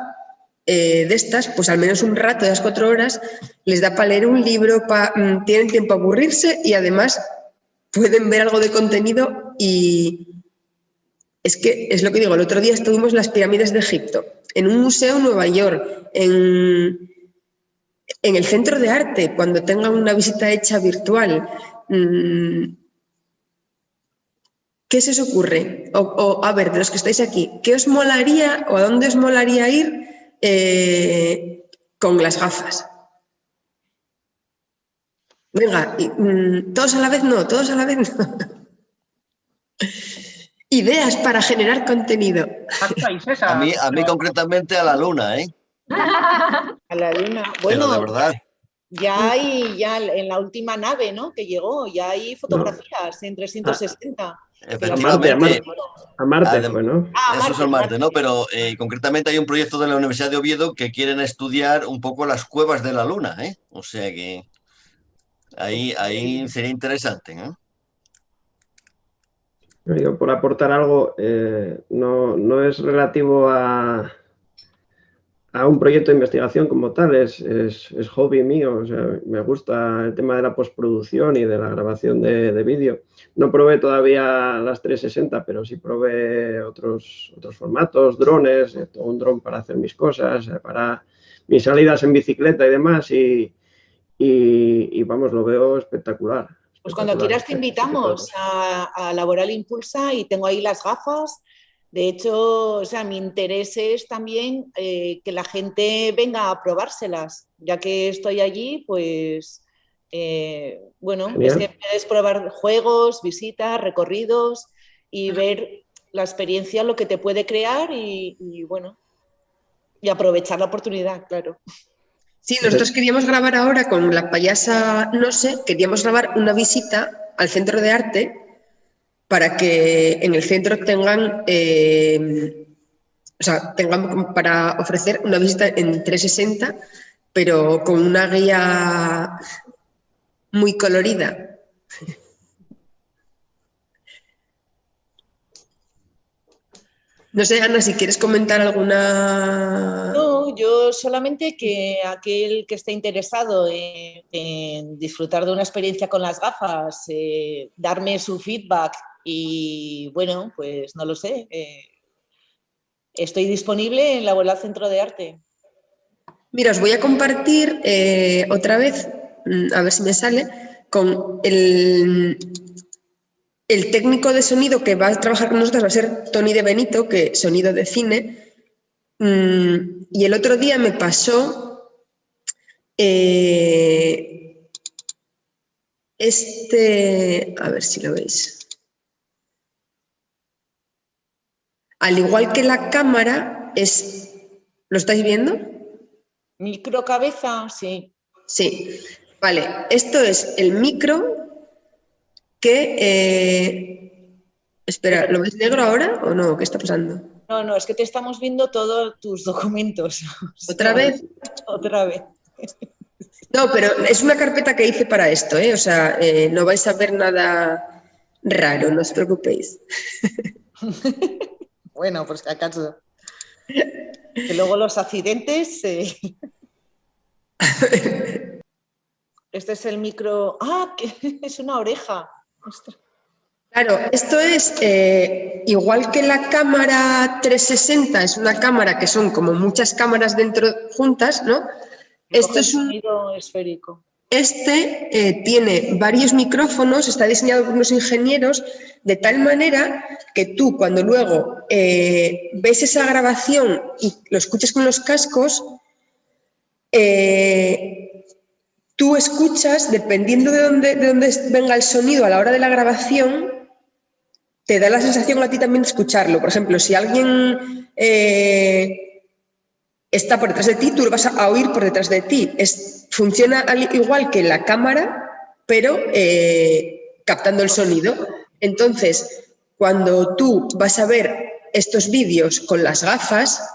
de estas, pues al menos un rato, de las 4 horas, les da para leer un libro, tienen tiempo a aburrirse y además pueden ver algo de contenido y es que es lo que digo, el otro día estuvimos en las pirámides de Egipto, en un museo en Nueva York, en el centro de arte, cuando tengan una visita hecha virtual. ¿Qué se os ocurre? O, a ver, de los que estáis aquí, ¿qué os molaría o a dónde os molaría ir con las gafas? Venga, todos a la vez no, todos a la vez no. Ideas para generar contenido. A mí concretamente a la luna, ¿eh? A la luna. Pero Bueno, de verdad. ya hay, ya en la última nave, ¿no? Que llegó, ya hay fotografías en 360. Efectivamente. A Marte fue, ¿no? Eso es el Marte, ¿no? Pero concretamente hay un proyecto de la Universidad de Oviedo que quieren estudiar un poco las cuevas de la Luna, ¿eh? O sea que ahí sería interesante, ¿eh? Digo, por aportar algo, no es relativo a un proyecto de investigación como tal, es hobby mío, o sea, me gusta el tema de la postproducción y de la grabación de vídeo. No probé todavía las 360, pero sí probé otros formatos, drones, todo un dron para hacer mis cosas, para mis salidas en bicicleta y demás, y vamos, lo veo espectacular. Pues cuando quieras te invitamos a Laboral Impulsa y tengo ahí las gafas. De hecho, o sea, mi interés es también que la gente venga a probárselas. Ya que estoy allí, pues, bueno, Genial. es que puedes probar juegos, visitas, recorridos y ver la experiencia, lo que te puede crear y bueno, y aprovechar la oportunidad, claro. Sí, nosotros queríamos grabar ahora con la payasa, no sé, queríamos grabar una visita al centro de arte para que en el centro tengan, o sea, tengan para ofrecer una visita en 360, pero con una guía muy colorida. No sé, Ana, si quieres comentar alguna... No, yo solamente que aquel que esté interesado en disfrutar de una experiencia con las gafas, darme su feedback y bueno, pues no lo sé. Estoy disponible en la web del Centro de Arte. Mira, os voy a compartir otra vez, a ver si me sale, con el técnico de sonido que va a trabajar con nosotros va a ser Tony de Benito, que sonido de cine. Y el otro día me pasó a ver si lo veis. Al igual que la cámara, ¿lo estáis viendo? Microcabeza, sí. Sí, vale. Esto es el micro que... espera, ¿lo ves negro ahora o no? ¿Qué está pasando? No, es que te estamos viendo todos tus documentos. ¿Otra vez? Otra vez. No, pero es una carpeta que hice para esto, ¿eh? O sea, no vais a ver nada raro, no os preocupéis. Bueno, pues que acaso. Que luego los accidentes... Este es el micro... ¡Ah! Que es una oreja. Ostras. Claro, esto es igual que la cámara 360, es una cámara que son como muchas cámaras dentro juntas, ¿no? Esto es un sonido esférico. Este tiene varios micrófonos, está diseñado por unos ingenieros de tal manera que tú cuando luego ves esa grabación y lo escuchas con los cascos, tú escuchas, dependiendo de dónde venga el sonido a la hora de la grabación, te da la sensación a ti también de escucharlo. Por ejemplo, si alguien está por detrás de ti, tú lo vas a oír por detrás de ti. Funciona igual que la cámara, pero captando el sonido. Entonces, cuando tú vas a ver estos vídeos con las gafas,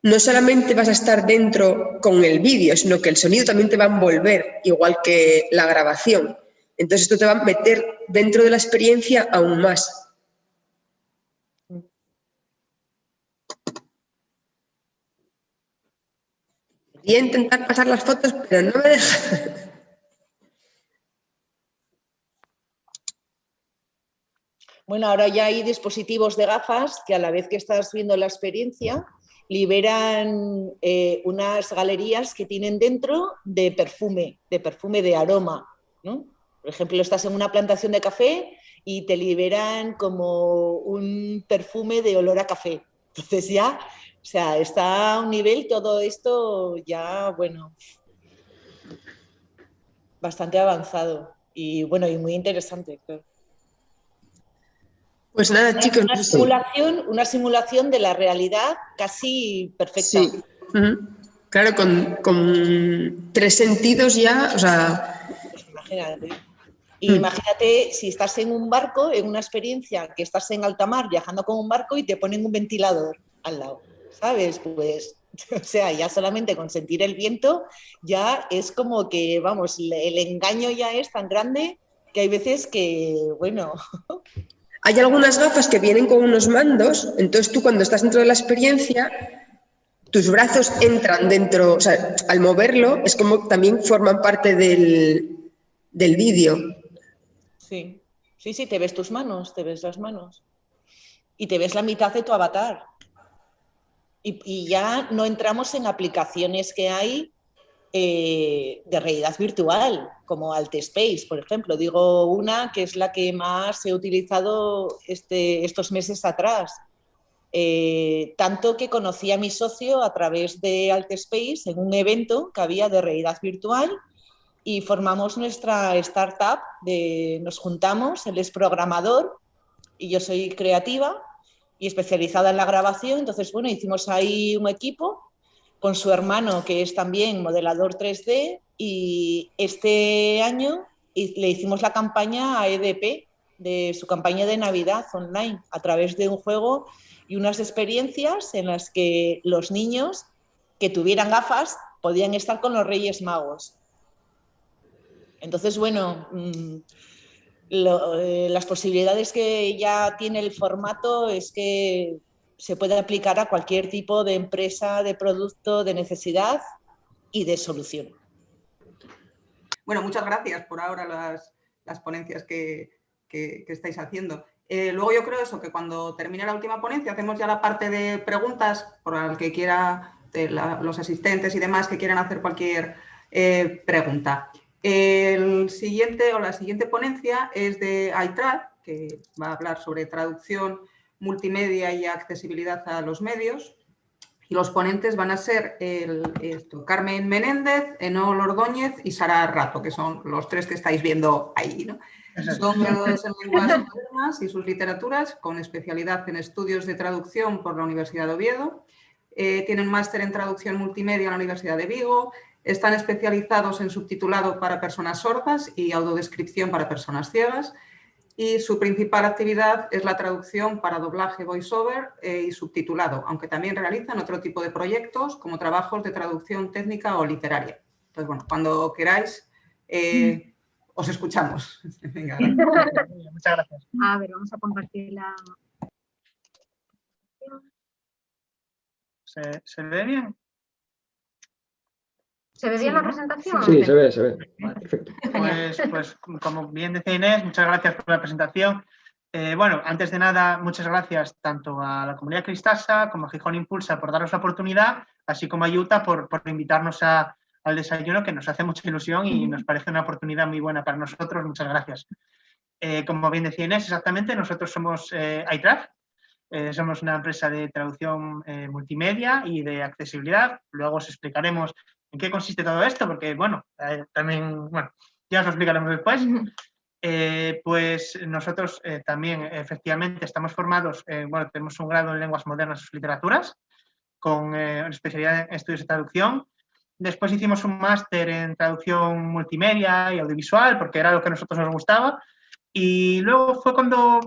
no solamente vas a estar dentro con el vídeo, sino que el sonido también te va a envolver, igual que la grabación. Entonces, esto te va a meter dentro de la experiencia aún más. Quería intentar pasar las fotos, pero no me deja. Bueno, ahora ya hay dispositivos de gafas que a la vez que estás viendo la experiencia liberan unas galerías que tienen dentro de perfume de aroma, ¿no? Por ejemplo, estás en una plantación de café y te liberan como un perfume de olor a café. Entonces ya, o sea, está a un nivel todo esto ya, bueno, bastante avanzado y bueno, y muy interesante, claro. Pues nada, chicos. Una simulación de la realidad casi perfecta. Sí. Claro, con 3 sentidos ya, o sea... Pues imagínate. Y imagínate si estás en un barco, en una experiencia que estás en alta mar viajando con un barco y te ponen un ventilador al lado, ¿sabes? Pues, o sea, ya solamente con sentir el viento ya es como que, vamos, el engaño ya es tan grande que hay veces que, bueno... Hay algunas gafas que vienen con unos mandos, entonces tú cuando estás dentro de la experiencia, tus brazos entran dentro, o sea, al moverlo es como también forman parte del vídeo. Sí, sí, te ves tus manos, te ves las manos y te ves la mitad de tu avatar. Y ya no entramos en aplicaciones que hay de realidad virtual, como AltSpace, por ejemplo. Digo una que es la que más he utilizado estos meses atrás. Tanto que conocí a mi socio a través de AltSpace en un evento que había de realidad virtual y formamos nuestra startup, nos juntamos, él es programador y yo soy creativa y especializada en la grabación, entonces bueno, hicimos ahí un equipo con su hermano que es también modelador 3D y este año le hicimos la campaña a EDP de su campaña de Navidad online a través de un juego y unas experiencias en las que los niños que tuvieran gafas podían estar con los Reyes Magos. Entonces, bueno, las posibilidades que ya tiene el formato es que se puede aplicar a cualquier tipo de empresa, de producto, de necesidad y de solución. Bueno, muchas gracias por ahora las ponencias que estáis haciendo. Luego yo creo eso, que cuando termine la última ponencia hacemos ya la parte de preguntas por el que quiera, los asistentes y demás que quieran hacer cualquier pregunta. La siguiente ponencia es de iTrad, que va a hablar sobre traducción multimedia y accesibilidad a los medios. Y los ponentes van a ser Carmen Menéndez, Enol Ordóñez y Sara Rato, que son los 3 que estáis viendo ahí, ¿no? Son graduados en lenguas modernas y sus literaturas, con especialidad en estudios de traducción por la Universidad de Oviedo. Tienen máster en traducción multimedia en la Universidad de Vigo. Están especializados en subtitulado para personas sordas y audiodescripción para personas ciegas. Y su principal actividad es la traducción para doblaje voiceover y subtitulado, aunque también realizan otro tipo de proyectos como trabajos de traducción técnica o literaria. Entonces, bueno, cuando queráis, os escuchamos. Venga, muchas gracias. A ver, vamos a compartir la... ¿Se ve bien? ¿Se ve bien la presentación? Sí, se ve. Perfecto. Pues como bien decía Inés, muchas gracias por la presentación. Bueno, antes de nada, muchas gracias tanto a la comunidad Cristasa como a Gijón Impulsa por darnos la oportunidad, así como a Utah por invitarnos al desayuno, que nos hace mucha ilusión y nos parece una oportunidad muy buena para nosotros. Muchas gracias. Como bien decía Inés, exactamente, nosotros somos iTrad. Somos una empresa de traducción multimedia y de accesibilidad. Luego os explicaremos en qué consiste todo esto, porque, bueno, también, bueno, ya os lo explicaremos después. Pues nosotros también, efectivamente, estamos formados, bueno, tenemos un grado en lenguas modernas y literaturas, con especialidad en estudios de traducción. Después hicimos un máster en traducción multimedia y audiovisual, porque era lo que a nosotros nos gustaba. Y luego fue cuando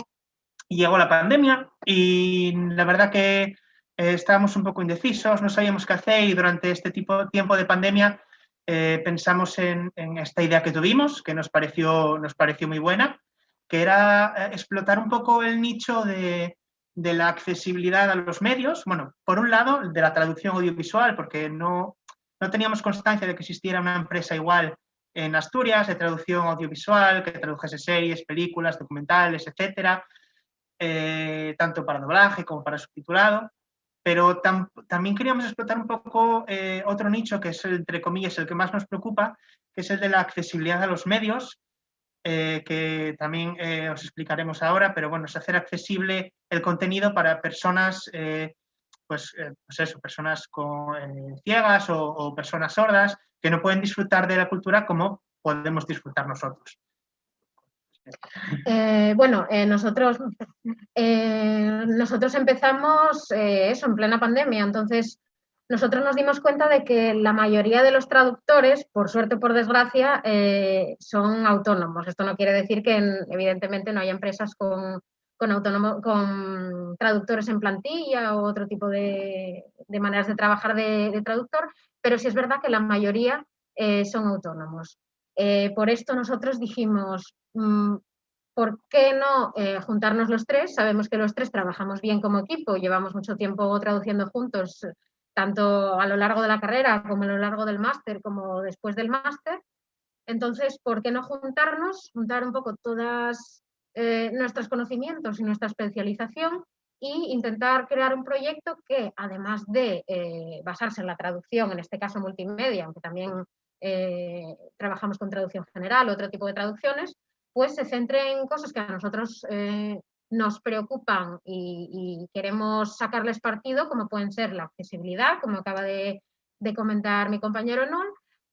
llegó la pandemia y la verdad que estábamos un poco indecisos, no sabíamos qué hacer y durante este tiempo de pandemia pensamos en esta idea que tuvimos, que nos pareció muy buena, que era explotar un poco el nicho de la accesibilidad a los medios. Bueno, por un lado, de la traducción audiovisual, porque no teníamos constancia de que existiera una empresa igual en Asturias de traducción audiovisual, que tradujese series, películas, documentales, etcétera. Tanto para doblaje como para subtitulado, pero también queríamos explotar un poco otro nicho que es, entre comillas, el que más nos preocupa, que es el de la accesibilidad a los medios, que también os explicaremos ahora, pero bueno, es hacer accesible el contenido para personas, pues eso, personas ciegas o personas sordas que no pueden disfrutar de la cultura como podemos disfrutar nosotros. Bueno, nosotros empezamos eso en plena pandemia, entonces nosotros nos dimos cuenta de que la mayoría de los traductores, por suerte o por desgracia, son autónomos. Esto no quiere decir que evidentemente no haya empresas con traductores en plantilla o otro tipo de maneras de trabajar de traductor, pero sí es verdad que la mayoría son autónomos. Por esto nosotros dijimos, ¿por qué no juntarnos los tres? Sabemos que los tres trabajamos bien como equipo, llevamos mucho tiempo traduciendo juntos, tanto a lo largo de la carrera como a lo largo del máster, como después del máster. Entonces, ¿por qué no juntarnos, juntar un poco todos nuestros conocimientos y nuestra especialización e intentar crear un proyecto que, además de basarse en la traducción, en este caso multimedia, aunque también trabajamos con traducción general, otro tipo de traducciones, pues se centre en cosas que a nosotros nos preocupan y queremos sacarles partido, como pueden ser la accesibilidad, como acaba de comentar mi compañero Nol,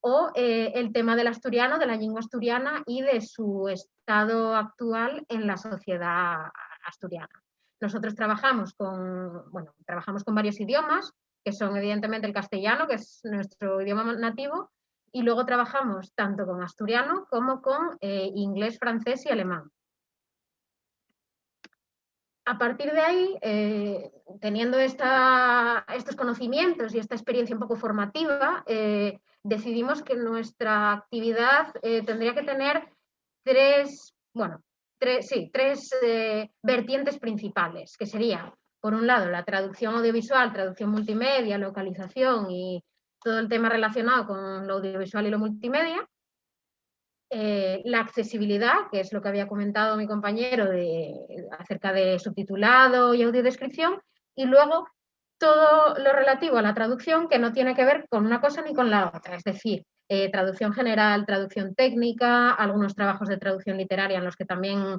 o el tema del asturiano, de la lengua asturiana y de su estado actual en la sociedad asturiana. Nosotros trabajamos con varios idiomas, que son evidentemente el castellano, que es nuestro idioma nativo, y luego trabajamos tanto con asturiano como con inglés, francés y alemán. A partir de ahí, teniendo estos conocimientos y esta experiencia un poco formativa, decidimos que nuestra actividad tendría que tener tres vertientes principales, que serían, por un lado, la traducción audiovisual, traducción multimedia, localización y todo el tema relacionado con lo audiovisual y lo multimedia. La accesibilidad, que es lo que había comentado mi compañero acerca de subtitulado y audiodescripción, y luego todo lo relativo a la traducción, que no tiene que ver con una cosa ni con la otra, es decir, traducción general, traducción técnica, algunos trabajos de traducción literaria en los que también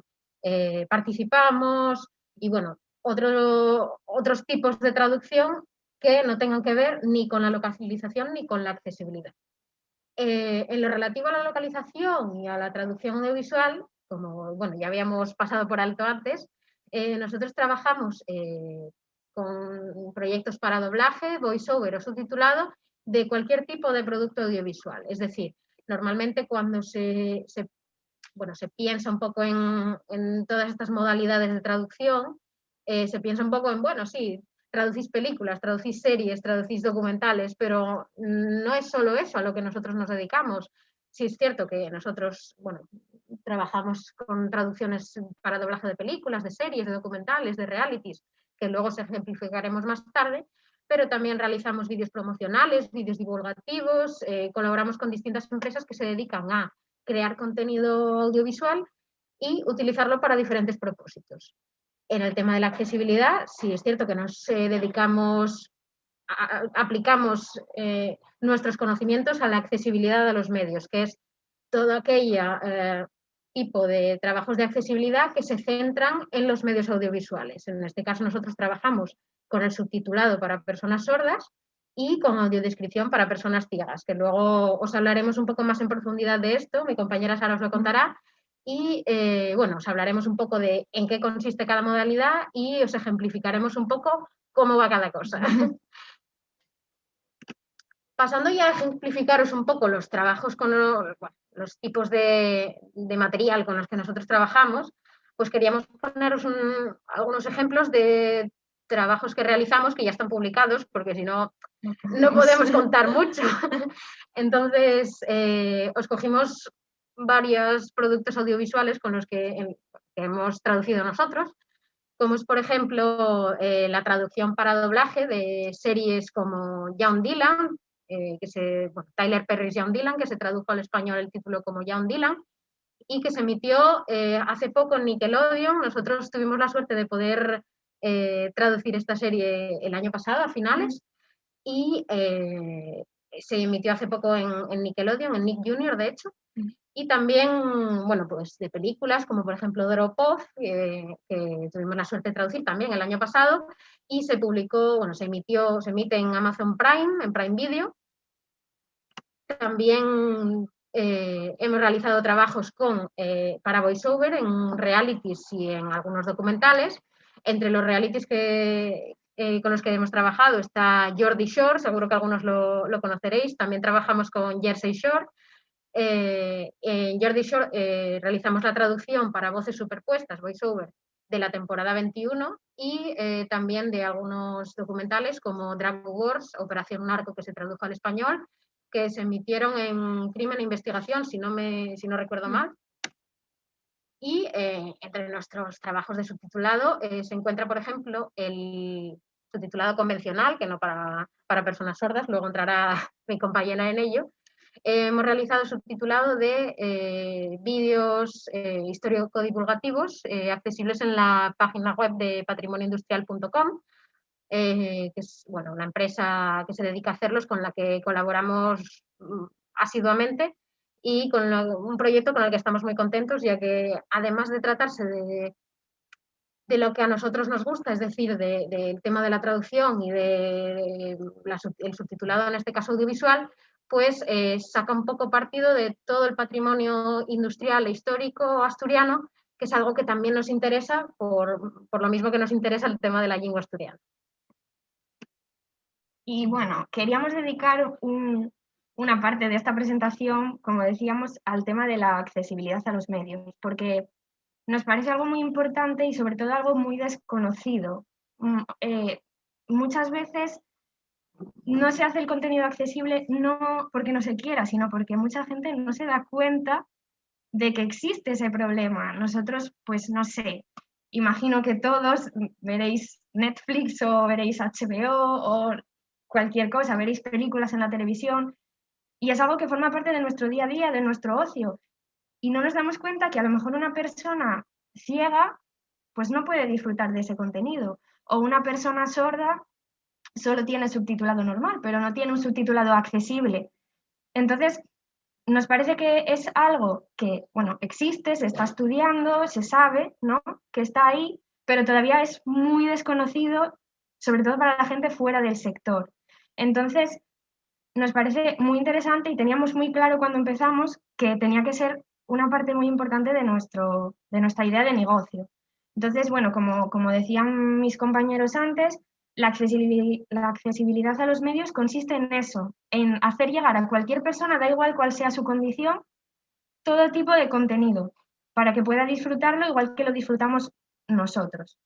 participamos, y bueno, otros tipos de traducción que no tengan que ver ni con la localización ni con la accesibilidad. En lo relativo a la localización y a la traducción audiovisual, como bueno, ya habíamos pasado por alto antes, nosotros trabajamos con proyectos para doblaje, voiceover o subtitulado de cualquier tipo de producto audiovisual. Es decir, normalmente cuando se piensa un poco en todas estas modalidades de traducción, se piensa un poco en, bueno, sí, traducís películas, traducís series, traducís documentales, pero no es solo eso a lo que nosotros nos dedicamos. Sí es cierto que nosotros, bueno, trabajamos con traducciones para doblaje de películas, de series, de documentales, de realities, que luego se ejemplificaremos más tarde, pero también realizamos vídeos promocionales, vídeos divulgativos, colaboramos con distintas empresas que se dedican a crear contenido audiovisual y utilizarlo para diferentes propósitos. En el tema de la accesibilidad, sí es cierto que nos aplicamos nuestros conocimientos a la accesibilidad de los medios, que es todo aquel tipo de trabajos de accesibilidad que se centran en los medios audiovisuales. En este caso nosotros trabajamos con el subtitulado para personas sordas y con audiodescripción para personas ciegas, que luego os hablaremos un poco más en profundidad de esto, mi compañera Sara os lo contará, y bueno, os hablaremos un poco de en qué consiste cada modalidad y os ejemplificaremos un poco cómo va cada cosa. Pasando ya a ejemplificaros un poco los trabajos con los tipos de material con los que nosotros trabajamos, pues queríamos poneros algunos ejemplos de trabajos que realizamos que ya están publicados, porque si no, no podemos contar mucho. Entonces, os cogimos varios productos audiovisuales con los que hemos traducido nosotros, como es, por ejemplo, la traducción para doblaje de series como Young Dylan, Tyler Perry's Young Dylan, que se tradujo al español el título como Young Dylan, y que se emitió hace poco en Nickelodeon. Nosotros tuvimos la suerte de poder traducir esta serie el año pasado, a finales, y se emitió hace poco en Nickelodeon, en Nick Jr., de hecho. Y también, bueno, pues de películas como por ejemplo Drop Off, que tuvimos la suerte de traducir también el año pasado, y se publicó, bueno, se emite en Amazon Prime, en Prime Video. También hemos realizado trabajos para VoiceOver en realities y en algunos documentales. Entre los realities con los que hemos trabajado está Geordie Shore, seguro que algunos lo conoceréis. También trabajamos con Jersey Shore. En Geordie Shore realizamos la traducción para voces superpuestas, VoiceOver, de la temporada 21 y también de algunos documentales como Drag Wars, Operación Narco, que se tradujo al español, que se emitieron en Crimen e Investigación, si no recuerdo mal. Y entre nuestros trabajos de subtitulado se encuentra, por ejemplo, el subtitulado convencional, que no para personas sordas, luego entrará mi compañera en ello. Hemos realizado subtitulado de vídeos histórico-divulgativos accesibles en la página web de patrimonioindustrial.com, que es una empresa que se dedica a hacerlos, con la que colaboramos asiduamente, y con un proyecto con el que estamos muy contentos, ya que además de tratarse de lo que a nosotros nos gusta, es decir, del tema de la traducción y el subtitulado, en este caso audiovisual, pues saca un poco partido de todo el patrimonio industrial e histórico asturiano, que es algo que también nos interesa, por lo mismo que nos interesa el tema de la lengua asturiana. Y bueno, queríamos dedicar una parte de esta presentación, como decíamos, al tema de la accesibilidad a los medios, porque nos parece algo muy importante y sobre todo algo muy desconocido. Muchas veces no se hace el contenido accesible no porque no se quiera, sino porque mucha gente no se da cuenta de que existe ese problema. Nosotros, pues no sé, imagino que todos veréis Netflix o veréis HBO o cualquier cosa, veréis películas en la televisión y es algo que forma parte de nuestro día a día, de nuestro ocio. Y no nos damos cuenta que a lo mejor una persona ciega pues no puede disfrutar de ese contenido, o una persona sorda solo tiene subtitulado normal, pero no tiene un subtitulado accesible. Entonces, nos parece que es algo que, bueno, existe, se está estudiando, se sabe, ¿no?, que está ahí, pero todavía es muy desconocido, sobre todo para la gente fuera del sector. Entonces, nos parece muy interesante y teníamos muy claro cuando empezamos que tenía que ser una parte muy importante de nuestra idea de negocio. Entonces, bueno, como decían mis compañeros antes, la accesibilidad a los medios consiste en eso, en hacer llegar a cualquier persona, da igual cuál sea su condición, todo tipo de contenido, para que pueda disfrutarlo igual que lo disfrutamos nosotros.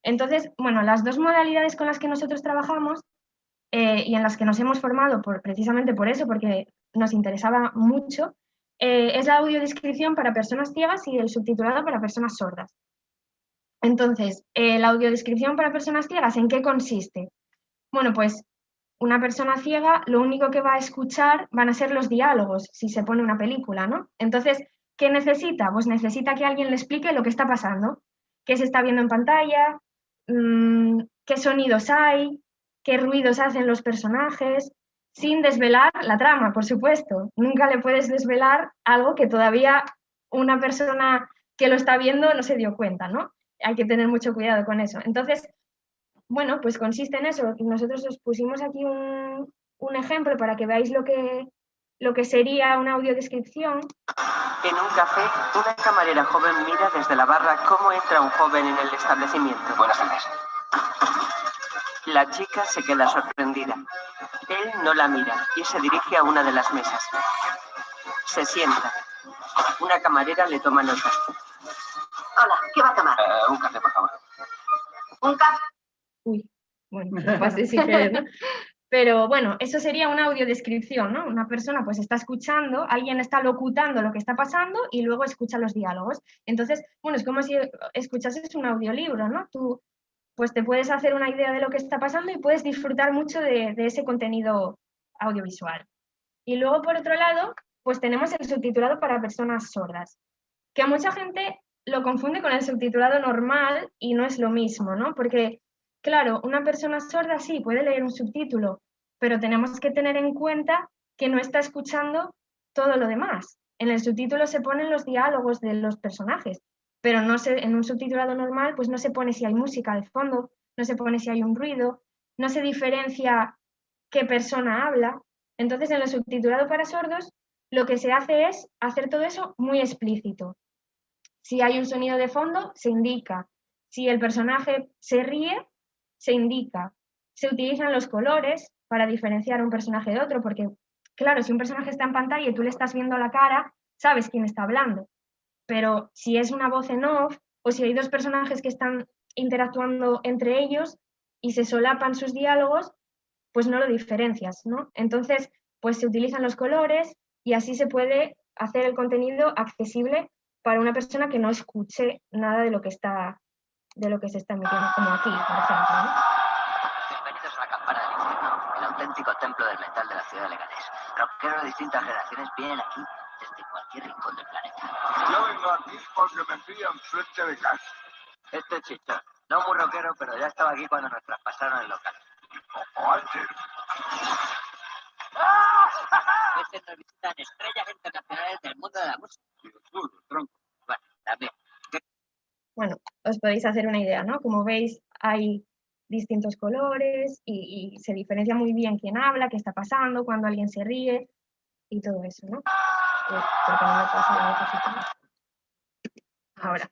Entonces, bueno, las dos modalidades con las que nosotros trabajamos y en las que nos hemos formado precisamente por eso, porque nos interesaba mucho, es la audiodescripción para personas ciegas y el subtitulado para personas sordas. Entonces, la audiodescripción para personas ciegas, ¿en qué consiste? Bueno, pues una persona ciega lo único que va a escuchar van a ser los diálogos, si se pone una película, ¿no? Entonces, ¿qué necesita? Pues necesita que alguien le explique lo que está pasando, qué se está viendo en pantalla, qué sonidos hay, qué ruidos hacen los personajes, sin desvelar la trama, por supuesto. Nunca le puedes desvelar algo que todavía una persona que lo está viendo no se dio cuenta, ¿no? Hay que tener mucho cuidado con eso. Entonces, bueno, pues consiste en eso. Nosotros os pusimos aquí un ejemplo para que veáis lo que sería una audiodescripción. En un café, una camarera joven mira desde la barra cómo entra un joven en el establecimiento. Buenas tardes. La chica se queda sorprendida. Él no la mira y se dirige a una de las mesas. Se sienta. Una camarera le toma nota. Hola, ¿qué va a tomar? Un café, por favor. ¿Un café? Uy, bueno, lo pasé sin querer, ¿no? Pero bueno, eso sería una audiodescripción, ¿no? Una persona pues está escuchando, alguien está locutando lo que está pasando y luego escucha los diálogos. Entonces, bueno, es como si escuchases un audiolibro, ¿no? Tú pues te puedes hacer una idea de lo que está pasando y puedes disfrutar mucho de ese contenido audiovisual. Y luego, por otro lado, pues tenemos el subtitulado para personas sordas, que a mucha gente lo confunde con el subtitulado normal y no es lo mismo, ¿no? Porque, claro, una persona sorda sí puede leer un subtítulo, pero tenemos que tener en cuenta que no está escuchando todo lo demás. En el subtítulo se ponen los diálogos de los personajes, pero no se, en un subtitulado normal pues no se pone si hay música de fondo, no se pone si hay un ruido, no se diferencia qué persona habla. Entonces, en el subtitulado para sordos lo que se hace es hacer todo eso muy explícito. Si hay un sonido de fondo, se indica. Si el personaje se ríe, se indica. Se utilizan los colores para diferenciar un personaje de otro, porque, claro, si un personaje está en pantalla y tú le estás viendo la cara, sabes quién está hablando. Pero si es una voz en off, o si hay dos personajes que están interactuando entre ellos y se solapan sus diálogos, pues no lo diferencias, ¿no? Entonces, pues se utilizan los colores y así se puede hacer el contenido accesible para una persona que no escuche nada de lo que se está emitiendo, como aquí, por ejemplo, ¿no? Bienvenidos a la Campana del Infierno, el auténtico templo del metal de la ciudad de Leganés. Rockeros de distintas generaciones vienen aquí desde cualquier rincón del planeta. Yo vengo aquí porque me pillan frente de casa. Este chichón, no muy rockero, pero ya estaba aquí cuando nos traspasaron el local. O antes. A veces nos visitan estrellas internacionales del mundo de la música. Bueno, también. Bueno, os podéis hacer una idea, ¿no? Como veis, hay distintos colores y se diferencia muy bien quién habla, qué está pasando, cuando alguien se ríe y todo eso, ¿no? Porque no me pasa la diapositiva. Ahora,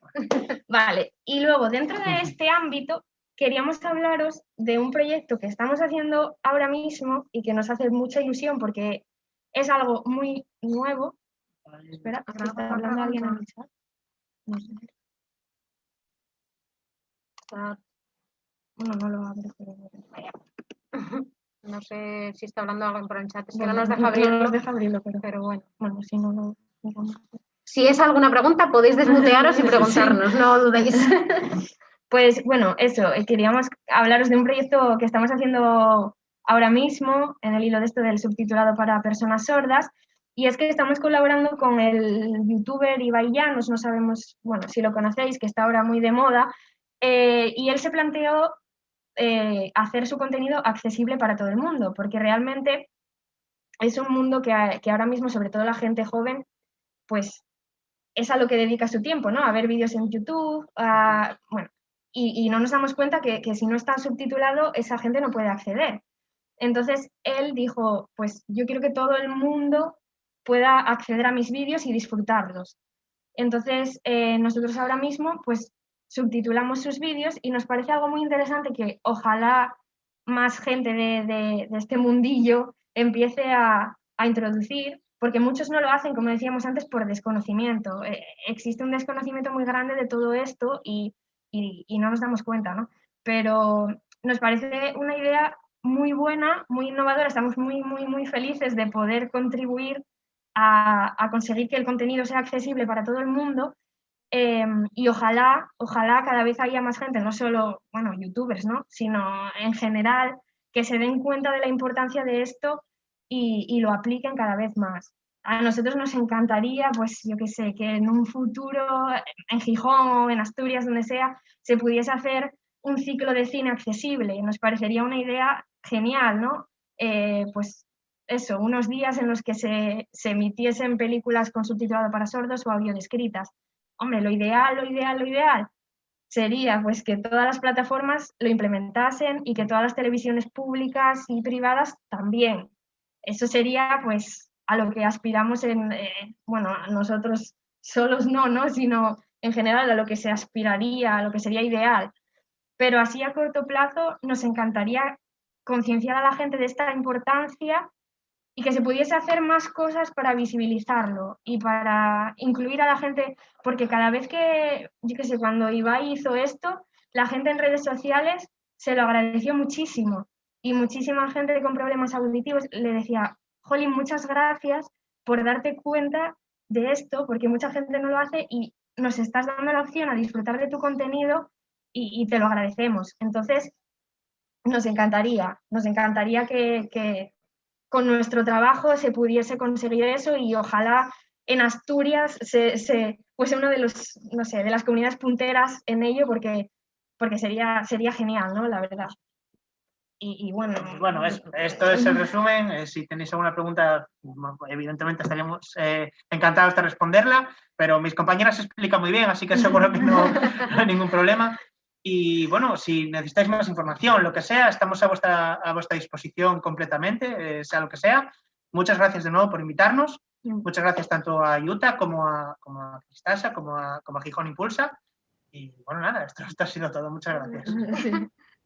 vale. Y luego, dentro de este ámbito, queríamos hablaros de un proyecto que estamos haciendo ahora mismo y que nos hace mucha ilusión porque es algo muy nuevo. Espera, ¿está hablando alguien en el chat? No sé. Bueno, no lo abro, pero... No sé si está hablando alguien por el chat. Es que bueno, no nos deja abrirlo. No nos deja abrirlo, pero bueno. Bueno, si no lo... Si es alguna pregunta, podéis desmutearos y preguntarnos, Sí. no dudéis. Pues bueno, eso, queríamos hablaros de un proyecto que estamos haciendo ahora mismo en el hilo de esto del subtitulado para personas sordas, y es que estamos colaborando con el youtuber Ibai Llanos, no sabemos, bueno, si lo conocéis, que está ahora muy de moda, y él se planteó hacer su contenido accesible para todo el mundo, porque realmente es un mundo que ahora mismo, sobre todo la gente joven, pues es a lo que dedica su tiempo, ¿no? A ver vídeos en YouTube, bueno, y no nos damos cuenta que si no está subtitulado, esa gente no puede acceder. Entonces, él dijo, pues yo quiero que todo el mundo pueda acceder a mis vídeos y disfrutarlos. Entonces, nosotros ahora mismo, pues, subtitulamos sus vídeos y nos parece algo muy interesante que ojalá más gente de este mundillo empiece a introducir, porque muchos no lo hacen, como decíamos antes, por desconocimiento. Existe un desconocimiento muy grande de todo esto y no nos damos cuenta, ¿no? Pero nos parece una idea muy buena, muy innovadora. Estamos muy, muy, muy felices de poder contribuir a conseguir que el contenido sea accesible para todo el mundo. Y ojalá cada vez haya más gente, no solo, bueno, youtubers, ¿no? Sino en general, que se den cuenta de la importancia de esto y lo apliquen cada vez más. A nosotros nos encantaría, pues yo qué sé, que en un futuro, en Gijón o en Asturias, donde sea, se pudiese hacer un ciclo de cine accesible. Nos parecería una idea genial, ¿no? Pues eso, unos días en los que se emitiesen películas con subtitulado para sordos o audiodescritas. Hombre, lo ideal sería pues que todas las plataformas lo implementasen y que todas las televisiones públicas y privadas también. Eso sería pues a lo que aspiramos bueno, nosotros solos no, sino en general a lo que se aspiraría, a lo que sería ideal. Pero así a corto plazo nos encantaría concienciar a la gente de esta importancia y que se pudiese hacer más cosas para visibilizarlo y para incluir a la gente, porque cada vez que, yo qué sé, cuando Ibai hizo esto, la gente en redes sociales se lo agradeció muchísimo y muchísima gente con problemas auditivos le decía, Jolín, muchas gracias por darte cuenta de esto, porque mucha gente no lo hace y nos estás dando la opción a disfrutar de tu contenido y te lo agradecemos. Entonces, nos encantaría que con nuestro trabajo se pudiese conseguir eso y ojalá en Asturias fuese uno de los, no sé, de las comunidades punteras en ello porque sería genial, ¿no? La verdad. Y bueno... Bueno, esto es el resumen. Si tenéis alguna pregunta, evidentemente estaríamos encantados de responderla, pero mis compañeras explican muy bien, así que seguro que no hay ningún problema. Y bueno, si necesitáis más información, lo que sea, estamos a vuestra disposición completamente, sea lo que sea. muchas gracias de nuevo por invitarnos. Muchas gracias tanto a Yuta como a Cristasa, como a Gijón Impulsa. Y bueno, nada, esto ha sido todo. Muchas gracias.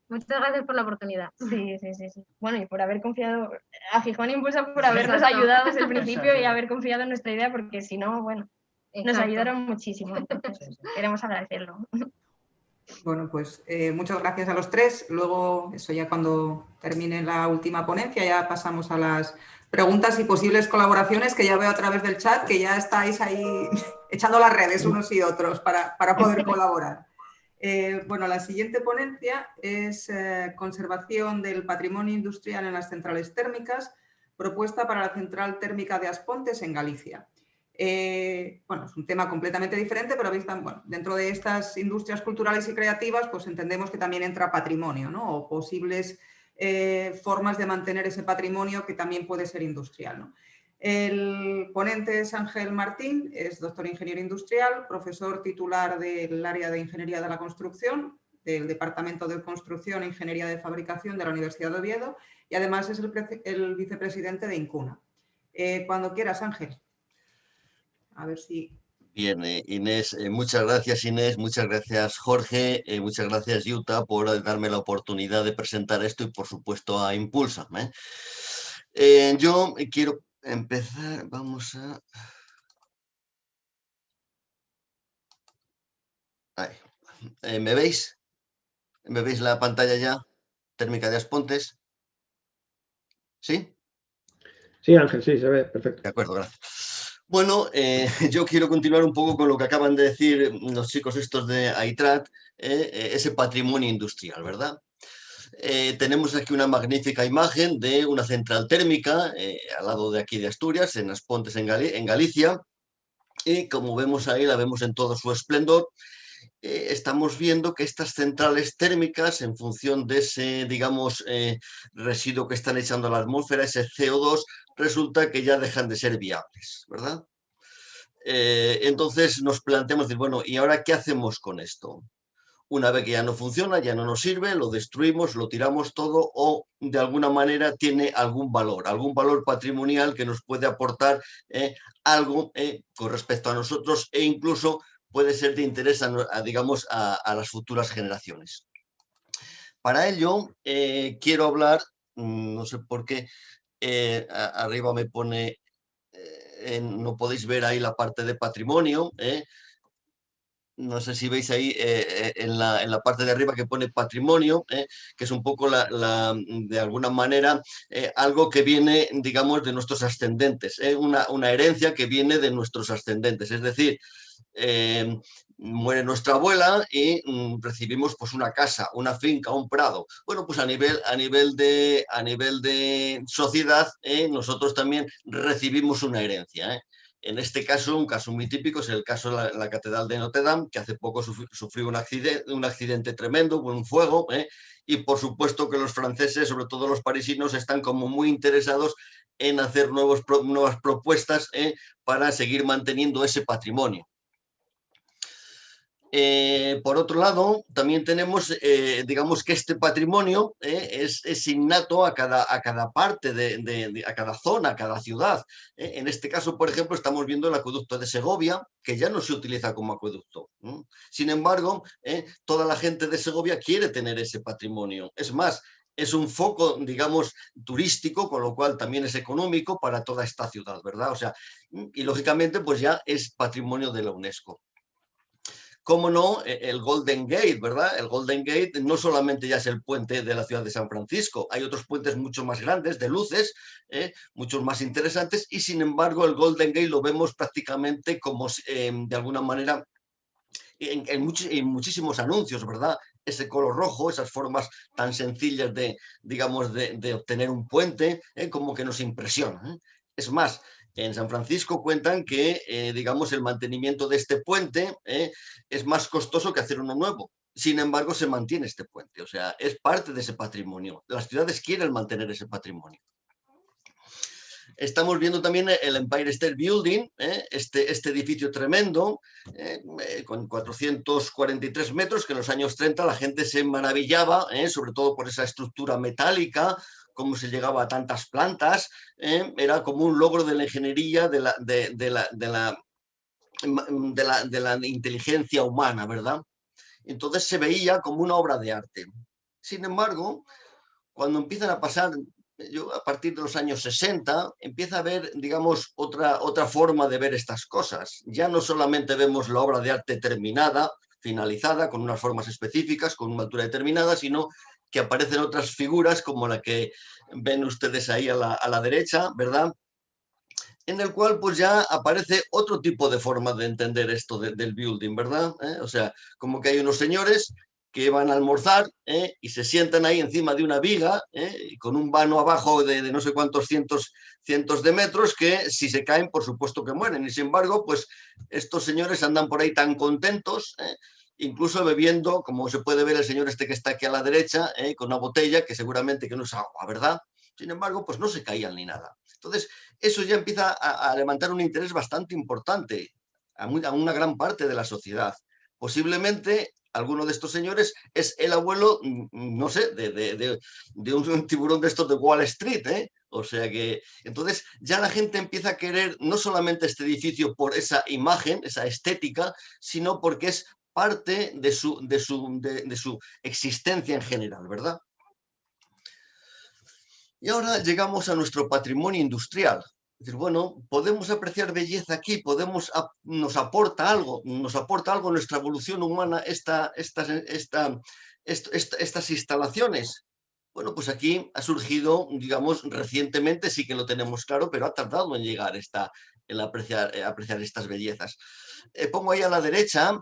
Muchas gracias por la oportunidad. Sí. Bueno, y por haber confiado a Gijón Impulsa, por habernos Exacto. ayudado desde el principio y haber confiado en nuestra idea, porque si no, bueno, nos Exacto. ayudaron muchísimo. Entonces, queremos agradecerlo. Bueno, pues muchas gracias a los tres. Luego, eso ya cuando termine la última ponencia, ya pasamos a las preguntas y posibles colaboraciones que ya veo a través del chat, que ya estáis ahí echando las redes unos y otros para poder colaborar. Bueno, la siguiente ponencia es conservación del patrimonio industrial en las centrales térmicas, propuesta para la central térmica de Aspontes en Galicia. Bueno, es un tema completamente diferente, pero bueno, dentro de estas industrias culturales y creativas, pues entendemos que también entra patrimonio, ¿no? O posibles formas de mantener ese patrimonio que también puede ser industrial, ¿no? El ponente es Ángel Martín, es doctor ingeniero industrial, profesor titular del área de Ingeniería de la Construcción, del Departamento de Construcción e Ingeniería de Fabricación de la Universidad de Oviedo y además es el vicepresidente de INCUNA. Cuando quieras, Ángel. A ver si... Bien, Inés, muchas gracias Inés, muchas gracias Jorge, muchas gracias Yuta por darme la oportunidad de presentar esto y por supuesto a Impulsa. Yo quiero empezar, vamos a... Ahí. ¿Me veis? ¿Me veis la pantalla ya? Térmica de Aspontes. ¿Sí? Sí, Ángel, sí, se ve, perfecto. De acuerdo, gracias. Bueno, yo quiero continuar un poco con lo que acaban de decir los chicos estos de AITRAT, ese patrimonio industrial, ¿verdad? Tenemos aquí una magnífica imagen de una central térmica al lado de aquí de Asturias, en Aspontes, en Galicia, y como vemos ahí, la vemos en todo su esplendor. Estamos viendo que estas centrales térmicas, en función de ese, digamos, residuo que están echando a la atmósfera, ese CO2, resulta que ya dejan de ser viables, ¿verdad? Entonces nos planteamos, decir, bueno, ¿y ahora qué hacemos con esto? Una vez que ya no funciona, ya no nos sirve, lo destruimos, lo tiramos todo o de alguna manera tiene algún valor patrimonial que nos puede aportar algo con respecto a nosotros e incluso puede ser de interés digamos, a las futuras generaciones. Para ello, quiero hablar, no sé por qué, arriba me pone, no podéis ver ahí la parte de patrimonio, no sé si veis ahí en la parte de arriba que pone patrimonio, que es un poco de alguna manera algo que viene, digamos, de nuestros ascendentes, una herencia que viene de nuestros ascendentes. Es decir, muere nuestra abuela y recibimos pues una casa, una finca, un prado. Bueno, pues a nivel de sociedad, nosotros también recibimos una herencia. En este caso, un caso muy típico es el caso de la Catedral de Notre Dame, que hace poco sufrió un accidente tremendo, un fuego, y por supuesto que los franceses, sobre todo los parisinos, están como muy interesados en hacer nuevas propuestas para seguir manteniendo ese patrimonio. Por otro lado, también tenemos, digamos que este patrimonio es innato a cada parte, a cada zona, a cada ciudad. En este caso, por ejemplo, estamos viendo el acueducto de Segovia, que ya no se utiliza como acueducto. Sin embargo, toda la gente de Segovia quiere tener ese patrimonio. Es más, es un foco, digamos, turístico, con lo cual también es económico para toda esta ciudad, ¿verdad? O sea, y lógicamente, pues ya es patrimonio de la UNESCO. Cómo no, el Golden Gate, ¿verdad? El Golden Gate no solamente ya es el puente de la ciudad de San Francisco, hay otros puentes mucho más grandes, de luces, muchos más interesantes, y sin embargo el Golden Gate lo vemos prácticamente como, de alguna manera, en muchísimos anuncios, ¿verdad? Ese color rojo, esas formas tan sencillas digamos, de obtener un puente, como que nos impresiona. Es más, en San Francisco cuentan que, digamos, el mantenimiento de este puente es más costoso que hacer uno nuevo. Sin embargo, se mantiene este puente, o sea, es parte de ese patrimonio. Las ciudades quieren mantener ese patrimonio. Estamos viendo también el Empire State Building, este edificio tremendo, con 443 metros, que en los años 30 la gente se maravillaba, sobre todo por esa estructura metálica, cómo se llegaba a tantas plantas, era como un logro de la ingeniería, de la inteligencia humana, ¿verdad? Entonces se veía como una obra de arte. Sin embargo, cuando empiezan a pasar, yo a partir de los años 60, empieza a haber, digamos, otra forma de ver estas cosas. Ya no solamente vemos la obra de arte terminada, finalizada, con unas formas específicas, con una altura determinada, sino que aparecen otras figuras como la que ven ustedes ahí a la derecha, ¿verdad? En el cual pues ya aparece otro tipo de forma de entender esto del building, ¿verdad? O sea, como que hay unos señores que van a almorzar y se sientan ahí encima de una viga con un vano abajo de no sé cuántos cientos de metros que si se caen, por supuesto que mueren. Y sin embargo, pues estos señores andan por ahí tan contentos, incluso bebiendo, como se puede ver el señor este que está aquí a la derecha, con una botella que seguramente que no es agua, ¿verdad? Sin embargo, pues no se caían ni nada. Entonces, eso ya empieza a levantar un interés bastante importante a una gran parte de la sociedad. Posiblemente alguno de estos señores es el abuelo, no sé, de un tiburón de estos de Wall Street, ¿eh? O sea que, entonces ya la gente empieza a querer no solamente este edificio por esa imagen, esa estética, sino porque es parte de su existencia en general, ¿verdad? Y ahora llegamos a nuestro patrimonio industrial. Es decir, bueno, podemos apreciar belleza aquí, nos aporta algo nuestra evolución humana estas instalaciones. Bueno, pues aquí ha surgido, digamos, recientemente, sí que lo tenemos claro, pero ha tardado en llegar el apreciar estas bellezas. Pongo ahí a la derecha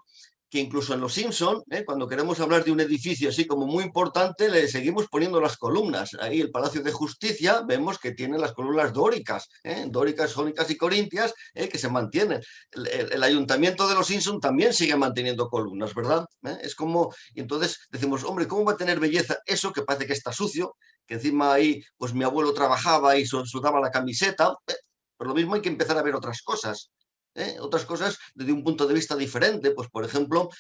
que incluso en Los Simpson, cuando queremos hablar de un edificio así como muy importante, le seguimos poniendo las columnas. Ahí el Palacio de Justicia vemos que tiene las columnas dóricas, dóricas, jónicas y corintias, que se mantienen. El Ayuntamiento de Los Simpson también sigue manteniendo columnas, ¿verdad? Es como, y entonces decimos, hombre, ¿cómo va a tener belleza eso que parece que está sucio? Que encima ahí, pues mi abuelo trabajaba y sudaba la camiseta. Por lo mismo hay que empezar a ver otras cosas. Otras cosas desde un punto de vista diferente, pues por ejemplo,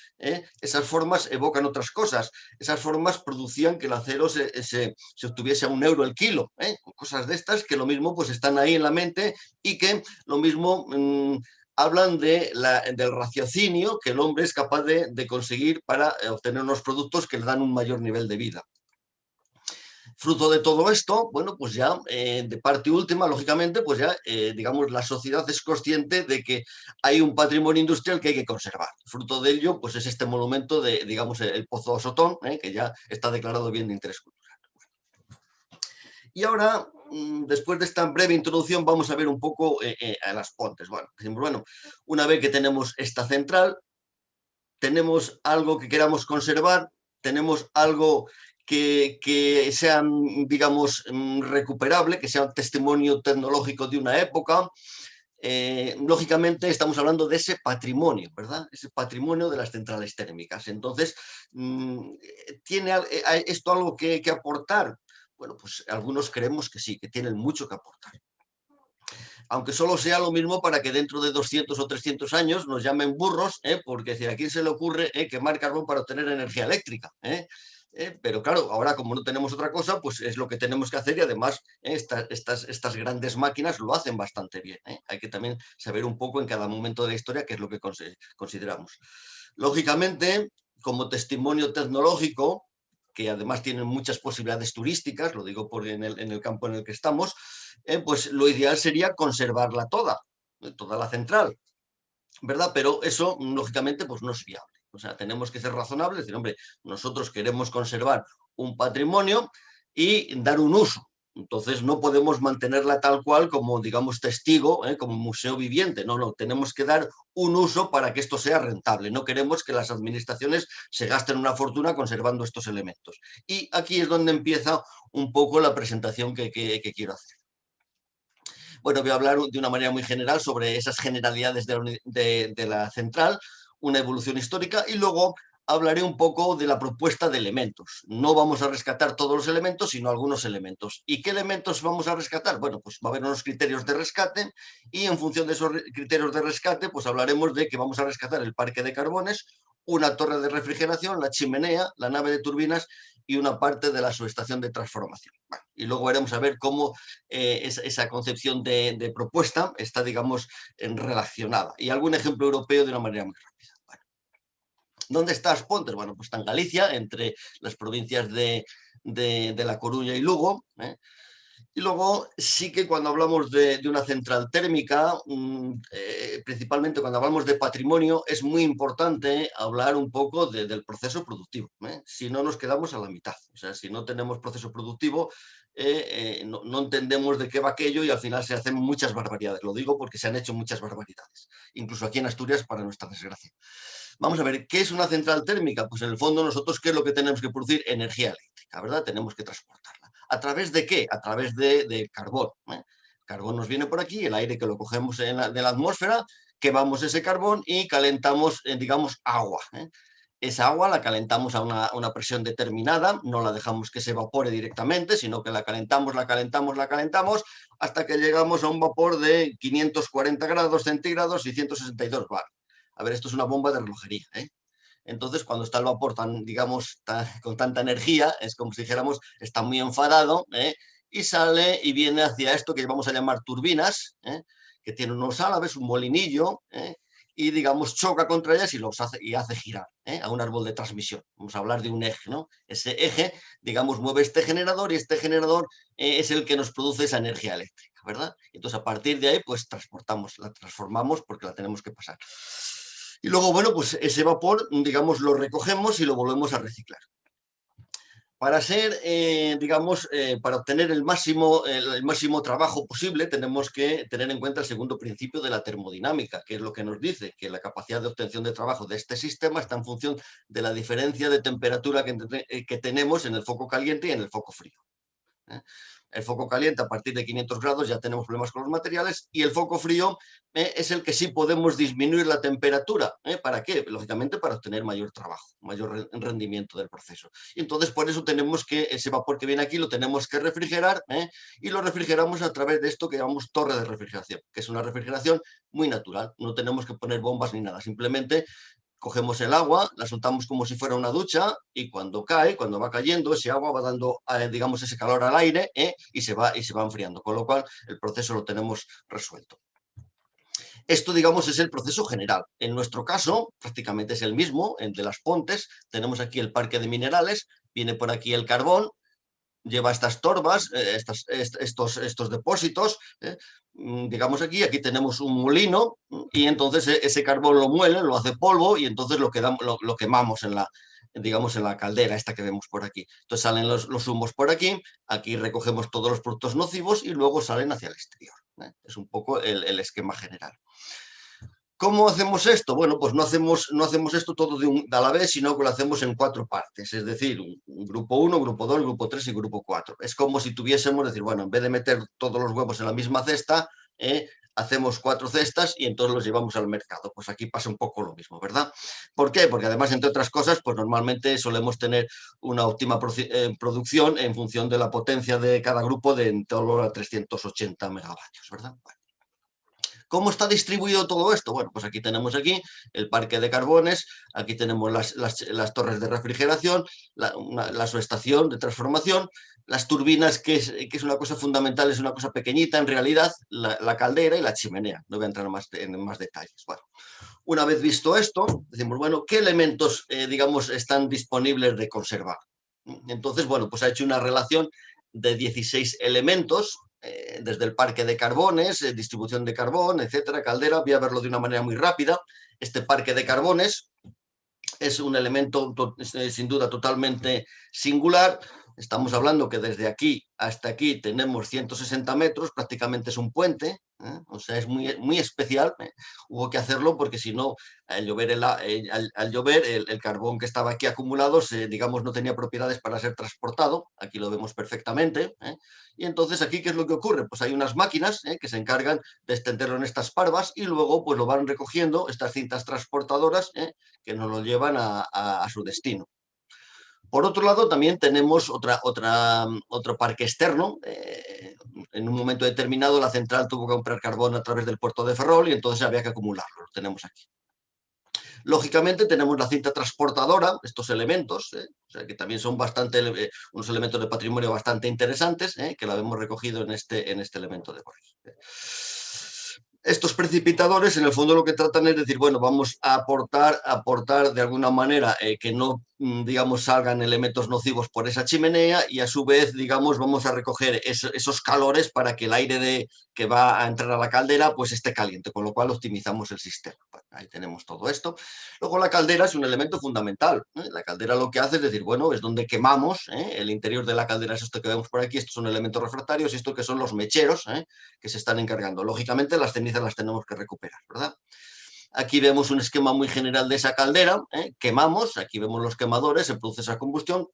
esas formas evocan otras cosas, esas formas producían que el acero se obtuviese a €1 el kilo, cosas de estas que lo mismo pues están ahí en la mente y que lo mismo hablan del raciocinio que el hombre es capaz de conseguir para obtener unos productos que le dan un mayor nivel de vida. Fruto de todo esto, bueno, pues ya de parte última, lógicamente, pues ya, digamos, la sociedad es consciente de que hay un patrimonio industrial que hay que conservar. Fruto de ello, pues es este monumento de, digamos, el Pozo Sotón, que ya está declarado bien de interés cultural. Y ahora, después de esta breve introducción, vamos a ver un poco a las Pontes. Bueno, una vez que tenemos esta central, tenemos algo que queramos conservar, tenemos algo que sea, digamos, recuperable, que sea un testimonio tecnológico de una época. Lógicamente estamos hablando de ese patrimonio, ¿verdad? Ese patrimonio de las centrales térmicas. Entonces, ¿tiene esto algo que aportar? Bueno, pues algunos creemos que sí, que tienen mucho que aportar. Aunque solo sea lo mismo para que dentro de 200 o 300 años nos llamen burros, porque si a quién se le ocurre quemar carbón para obtener energía eléctrica. Pero claro, ahora como no tenemos otra cosa, pues es lo que tenemos que hacer y además estas grandes máquinas lo hacen bastante bien. Hay que también saber un poco en cada momento de la historia qué es lo que consideramos. Lógicamente, como testimonio tecnológico, que además tienen muchas posibilidades turísticas, lo digo en el campo en el que estamos, pues lo ideal sería conservarla toda la central, ¿verdad? Pero eso, lógicamente, pues no es viable. O sea, tenemos que ser razonables, decir, hombre, nosotros queremos conservar un patrimonio y dar un uso. Entonces no podemos mantenerla tal cual como, digamos, testigo, como museo viviente. No, tenemos que dar un uso para que esto sea rentable. No queremos que las administraciones se gasten una fortuna conservando estos elementos. Y aquí es donde empieza un poco la presentación que quiero hacer. Bueno, voy a hablar de una manera muy general sobre esas generalidades de la central, una evolución histórica y luego hablaré un poco de la propuesta de elementos. No vamos a rescatar todos los elementos, sino algunos elementos. ¿Y qué elementos vamos a rescatar? Bueno, pues va a haber unos criterios de rescate y en función de esos criterios de rescate, pues hablaremos de que vamos a rescatar el parque de Carbones, una torre de refrigeración, la chimenea, la nave de turbinas y una parte de la subestación de transformación. Bueno, y luego veremos a ver cómo esa concepción de propuesta está, digamos, relacionada. Y algún ejemplo europeo de una manera muy rápida. Bueno, ¿dónde está Aspontes? Bueno, pues está en Galicia, entre las provincias de La Coruña y Lugo. Y luego sí que cuando hablamos de una central térmica, principalmente cuando hablamos de patrimonio, es muy importante hablar un poco del proceso productivo. Si no, nos quedamos a la mitad. O sea, si no tenemos proceso productivo, no entendemos de qué va aquello y al final se hacen muchas barbaridades. Lo digo porque se han hecho muchas barbaridades, incluso aquí en Asturias, para nuestra desgracia. Vamos a ver, ¿qué es una central térmica? Pues en el fondo nosotros, ¿qué es lo que tenemos que producir? Energía eléctrica, ¿verdad? Tenemos que transportarla. ¿A través de qué? A través de carbón. El carbón nos viene por aquí, el aire que lo cogemos de la atmósfera, quemamos ese carbón y calentamos, digamos, agua. Esa agua la calentamos a una presión determinada, no la dejamos que se evapore directamente, sino que la calentamos hasta que llegamos a un vapor de 540 grados centígrados y 162 bar. A ver, esto es una bomba de relojería, Entonces, cuando está el vapor con tanta energía, es como si dijéramos, está muy enfadado, y sale y viene hacia esto que vamos a llamar turbinas, que tiene unos álabes, un molinillo, y digamos choca contra ellas y hace girar a un árbol de transmisión. Vamos a hablar de un eje, ¿no? Ese eje, digamos, mueve este generador y este generador es el que nos produce esa energía eléctrica, ¿verdad? Entonces, a partir de ahí, pues la transformamos porque la tenemos que pasar. Y luego, bueno, pues ese vapor, digamos, lo recogemos y lo volvemos a reciclar. Para para obtener el máximo trabajo posible, tenemos que tener en cuenta el segundo principio de la termodinámica, que es lo que nos dice que la capacidad de obtención de trabajo de este sistema está en función de la diferencia de temperatura que tenemos en el foco caliente y en el foco frío. El foco caliente, a partir de 500 grados ya tenemos problemas con los materiales, y el foco frío es el que sí podemos disminuir la temperatura. ¿Para qué? Lógicamente para obtener mayor trabajo, mayor rendimiento del proceso. Y entonces por eso tenemos que ese vapor que viene aquí lo tenemos que refrigerar, y lo refrigeramos a través de esto que llamamos torre de refrigeración, que es una refrigeración muy natural. No tenemos que poner bombas ni nada, simplemente cogemos el agua, la soltamos como si fuera una ducha, y cuando va cayendo, ese agua va dando, digamos, ese calor al aire, y se va enfriando, con lo cual el proceso lo tenemos resuelto. Esto, digamos, es el proceso general. En nuestro caso, prácticamente es el mismo, el de Las Pontes. Tenemos aquí el parque de minerales, viene por aquí el carbón, lleva estas torbas, estos depósitos, digamos aquí tenemos un molino, y entonces ese carbón lo muele, lo hace polvo, y entonces lo quemamos en la caldera esta que vemos por aquí. Entonces salen los humos por aquí recogemos todos los productos nocivos y luego salen hacia el exterior. Es un poco el esquema general. ¿Cómo hacemos esto? Bueno, pues no hacemos esto todo a la vez, sino que lo hacemos en 4 partes, es decir, un grupo 1, grupo 2, grupo 3 y grupo 4. Es como si tuviésemos, decir, bueno, en vez de meter todos los huevos en la misma cesta, hacemos 4 cestas y entonces los llevamos al mercado. Pues aquí pasa un poco lo mismo, ¿verdad? ¿Por qué? Porque además, entre otras cosas, pues normalmente solemos tener una óptima producción en función de la potencia de cada grupo de en torno a 380 megavatios, ¿verdad? Bueno. ¿Cómo está distribuido todo esto? Bueno, pues aquí tenemos el parque de carbones, aquí tenemos las torres de refrigeración, la subestación de transformación, las turbinas, que es una cosa fundamental, es una cosa pequeñita en realidad, la caldera y la chimenea. No voy a entrar en más detalles. Bueno, una vez visto esto, decimos, bueno, ¿qué elementos, digamos, están disponibles de conservar? Entonces, bueno, pues ha hecho una relación de 16 elementos, desde el parque de carbones, distribución de carbón, etcétera, caldera. Voy a verlo de una manera muy rápida. Este parque de carbones es un elemento sin duda totalmente singular. Estamos hablando que desde aquí hasta aquí tenemos 160 metros, prácticamente es un puente, o sea, es muy, muy especial. Hubo que hacerlo porque si no, al llover el carbón que estaba aquí acumulado, digamos, no tenía propiedades para ser transportado. Aquí lo vemos perfectamente. Y entonces aquí, ¿qué es lo que ocurre? Pues hay unas máquinas que se encargan de extenderlo en estas parvas y luego pues lo van recogiendo estas cintas transportadoras que nos lo llevan a su destino. Por otro lado, también tenemos otro parque externo. En un momento determinado, la central tuvo que comprar carbón a través del puerto de Ferrol y entonces había que acumularlo. Lo tenemos aquí. Lógicamente tenemos la cinta transportadora, estos elementos, o sea, que también son unos elementos de patrimonio bastante interesantes, que la hemos recogido en este elemento de por aquí. Estos precipitadores, en el fondo, lo que tratan es decir, bueno, vamos a aportar de alguna manera que no, digamos, salgan elementos nocivos por esa chimenea y a su vez, digamos, vamos a recoger esos calores para que el aire que va a entrar a la caldera pues esté caliente, con lo cual optimizamos el sistema. Bueno, ahí tenemos todo esto. Luego la caldera es un elemento fundamental. La caldera lo que hace es decir, bueno, es donde quemamos, el interior de la caldera es esto que vemos por aquí, estos son elementos refractarios y esto que son los mecheros que se están encargando. Lógicamente las cenizas las tenemos que recuperar, ¿verdad? Aquí vemos un esquema muy general de esa caldera, quemamos, aquí vemos los quemadores, se produce esa combustión.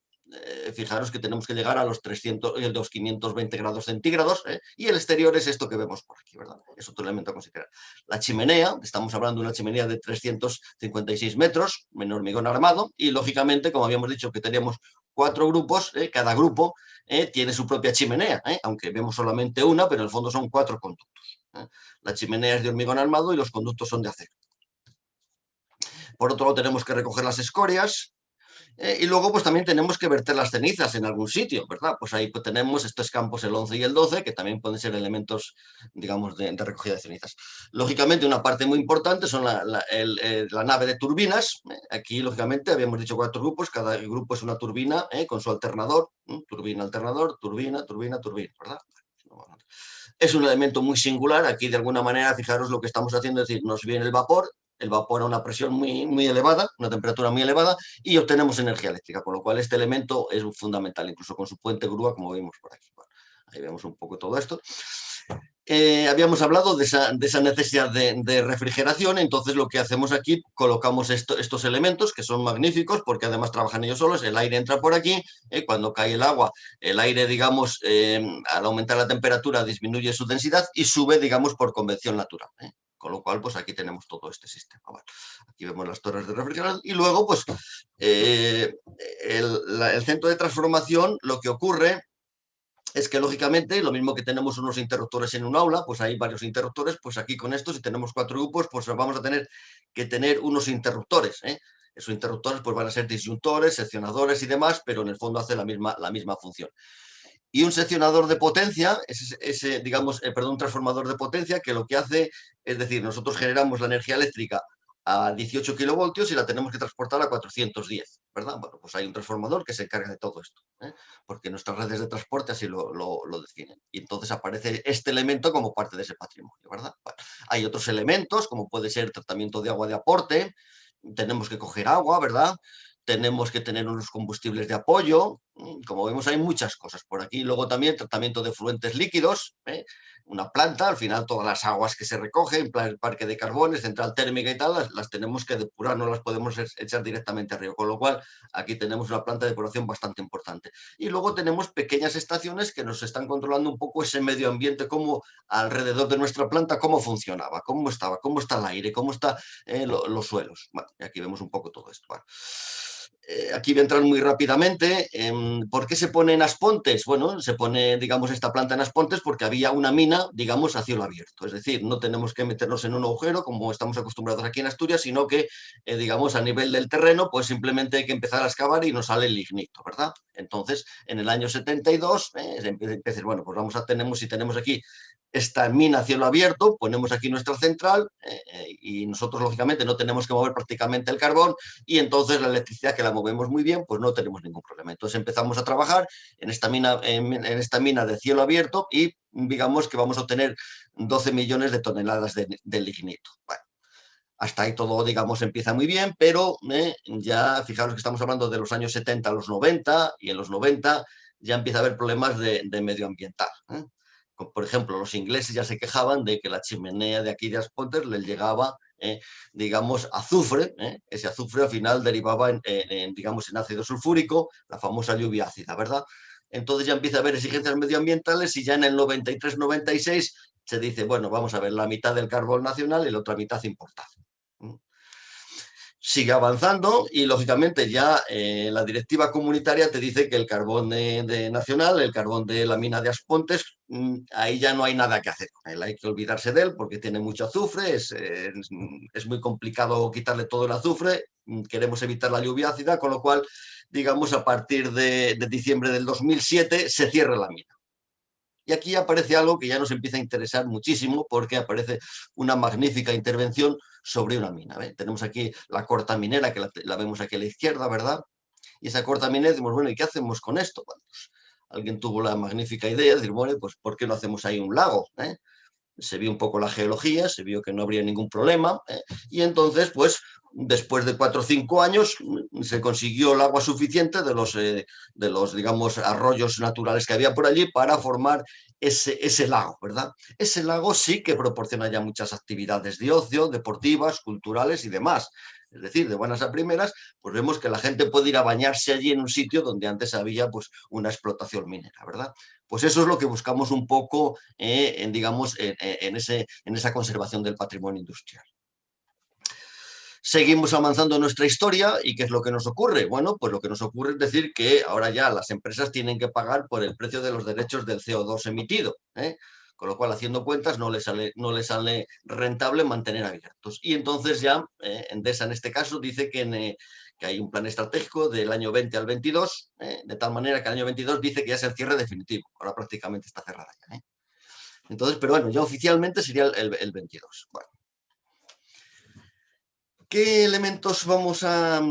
Fijaros que tenemos que llegar a los 520 grados centígrados y el exterior es esto que vemos por aquí, ¿verdad? Es otro elemento a considerar. La chimenea, estamos hablando de una chimenea de 356 metros, en hormigón armado y lógicamente, como habíamos dicho que teníamos 4 grupos, cada grupo tiene su propia chimenea, aunque vemos solamente una, pero en el fondo son 4 conductos. La chimenea es de hormigón armado y los conductos son de acero. Por otro lado tenemos que recoger las escorias, y luego pues también tenemos que verter las cenizas en algún sitio, ¿verdad? Pues ahí pues, tenemos estos campos, el 11 y el 12, que también pueden ser elementos, digamos, de recogida de cenizas. Lógicamente una parte muy importante son la nave de turbinas. Aquí lógicamente habíamos dicho 4 grupos, cada grupo es una turbina con su alternador, turbina, alternador, turbina, turbina, turbina, ¿verdad? Es un elemento muy singular, aquí de alguna manera, fijaros lo que estamos haciendo, es decir, nos viene el vapor a una presión muy elevada, una temperatura muy elevada, y obtenemos energía eléctrica, con lo cual este elemento es fundamental, incluso con su puente grúa, como vemos por aquí. Bueno, ahí vemos un poco todo esto. Habíamos hablado de esa necesidad de refrigeración, entonces lo que hacemos aquí, colocamos estos elementos que son magníficos porque además trabajan ellos solos, el aire entra por aquí, cuando cae el agua, el aire, digamos, al aumentar la temperatura disminuye su densidad y sube, digamos, por convección natural. Con lo cual, pues aquí tenemos todo este sistema. Bueno, aquí vemos las torres de refrigeración y luego, pues, el centro de transformación, lo que ocurre es que, lógicamente, lo mismo que tenemos unos interruptores en un aula, pues hay varios interruptores, pues aquí con estos, si tenemos 4 grupos, pues vamos a tener que tener unos interruptores. Esos interruptores pues van a ser disyuntores, seccionadores y demás, pero en el fondo hace la misma función. Y un seccionador de potencia, un transformador de potencia que lo que hace, es decir, nosotros generamos la energía eléctrica a 18 kilovoltios y la tenemos que transportar a 410, ¿verdad? Bueno, pues hay un transformador que se encarga de todo esto, porque nuestras redes de transporte así lo definen. Y entonces aparece este elemento como parte de ese patrimonio, ¿verdad? Bueno, hay otros elementos, como puede ser tratamiento de agua de aporte, tenemos que coger agua, ¿verdad? Tenemos que tener unos combustibles de apoyo, como vemos hay muchas cosas por aquí. Luego también tratamiento de fluentes líquidos, una planta, al final todas las aguas que se recogen, el parque de carbones, central térmica y tal, las tenemos que depurar, no las podemos echar directamente arriba, con lo cual aquí tenemos una planta de depuración bastante importante. Y luego tenemos pequeñas estaciones que nos están controlando un poco ese medio ambiente, cómo alrededor de nuestra planta, cómo funcionaba, cómo estaba, cómo está el aire, cómo están los suelos. Bueno, y aquí vemos un poco todo esto. Bueno. Aquí voy a entrar muy rápidamente. ¿Por qué se pone en Aspontes? Bueno, se pone, digamos, esta planta en Aspontes porque había una mina, digamos, a cielo abierto. Es decir, no tenemos que meternos en un agujero como estamos acostumbrados aquí en Asturias, sino que, digamos, a nivel del terreno, pues simplemente hay que empezar a excavar y nos sale el lignito, ¿verdad? Entonces, en el año 72, se empieza a decir, bueno, pues si tenemos aquí esta mina a cielo abierto, ponemos aquí nuestra central y nosotros, lógicamente, no tenemos que mover prácticamente el carbón y entonces la electricidad que la movemos muy bien, pues no tenemos ningún problema. Entonces empezamos a trabajar en esta mina de cielo abierto y digamos que vamos a obtener 12 millones de toneladas de lignito. Bueno, hasta ahí todo, digamos, empieza muy bien, pero ya fijaros que estamos hablando de los años 70 a los 90 y en los 90 ya empieza a haber problemas de medioambiental. Por ejemplo, los ingleses ya se quejaban de que la chimenea de aquí de Aspontes les llegaba, digamos, azufre. Ese azufre al final derivaba digamos, en ácido sulfúrico, la famosa lluvia ácida, ¿verdad? Entonces ya empieza a haber exigencias medioambientales y ya en el 93-96 se dice, bueno, vamos a ver, la mitad del carbón nacional y la otra mitad importado. sigue avanzando y, lógicamente, ya la directiva comunitaria te dice que el carbón nacional, el carbón de la mina de Aspontes, ahí ya no hay nada que hacer con él. Hay que olvidarse de él porque tiene mucho azufre, es muy complicado quitarle todo el azufre, queremos evitar la lluvia ácida, con lo cual, digamos, a partir de diciembre del 2007 se cierra la mina. Y aquí aparece algo que ya nos empieza a interesar muchísimo, porque aparece una magnífica intervención sobre una mina. Tenemos aquí la corta minera, que la vemos aquí a la izquierda, ¿verdad? Y esa corta minera, decimos, bueno, ¿y qué hacemos con esto? Bueno, pues, alguien tuvo la magnífica idea de decir, bueno, pues ¿por qué no hacemos ahí un lago? Se vio un poco la geología, se vio que no habría ningún problema, y entonces, pues, después de 4 o 5 años, se consiguió el agua suficiente de los, digamos, arroyos naturales que había por allí para formar ese lago, ¿verdad? Ese lago sí que proporciona ya muchas actividades de ocio, deportivas, culturales y demás. Es decir, de buenas a primeras, pues vemos que la gente puede ir a bañarse allí en un sitio donde antes había, pues, una explotación minera, ¿verdad? Pues eso es lo que buscamos un poco, digamos, en esa conservación del patrimonio industrial. Seguimos avanzando en nuestra historia y ¿qué es lo que nos ocurre? Bueno, pues lo que nos ocurre es decir que ahora ya las empresas tienen que pagar por el precio de los derechos del CO2 emitido, con lo cual, haciendo cuentas, no les sale rentable mantener abiertos. Y entonces ya Endesa, en este caso, dice que hay un plan estratégico del año 20 al 22, de tal manera que el año 22 dice que ya es el cierre definitivo. Ahora prácticamente está cerrada ya. Entonces, pero bueno, ya oficialmente sería el 22. Bueno. ¿Qué elementos vamos a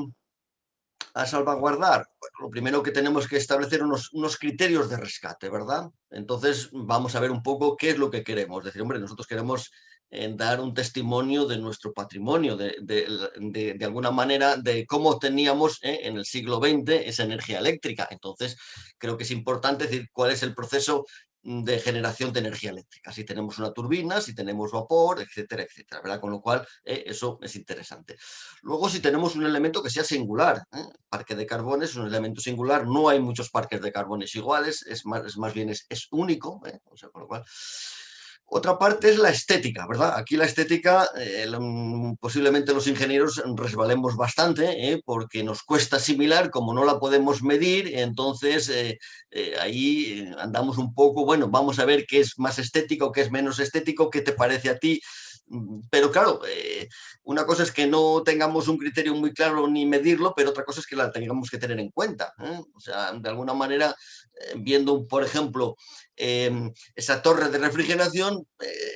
salvaguardar? Bueno, lo primero que tenemos que establecer unos criterios de rescate, ¿verdad? Entonces vamos a ver un poco qué es lo que queremos. Es decir, hombre, nosotros queremos dar un testimonio de nuestro patrimonio, de alguna manera, de cómo teníamos en el siglo XX esa energía eléctrica. Entonces, creo que es importante decir cuál es el proceso de generación de energía eléctrica, si tenemos una turbina, si tenemos vapor, etcétera, etcétera, ¿verdad? Con lo cual, eso es interesante. Luego, si tenemos un elemento que sea singular, parque de carbón es un elemento singular, no hay muchos parques de carbones iguales, es más bien es único, o sea, con lo cual... Otra parte es la estética, ¿verdad? Aquí la estética, posiblemente los ingenieros resbalemos bastante, porque nos cuesta asimilar, como no la podemos medir, entonces ahí andamos un poco, bueno, vamos a ver qué es más estético, qué es menos estético, qué te parece a ti. Pero claro, una cosa es que no tengamos un criterio muy claro ni medirlo, pero otra cosa es que la tengamos que tener en cuenta. O sea, de alguna manera, viendo, por ejemplo, esa torre de refrigeración,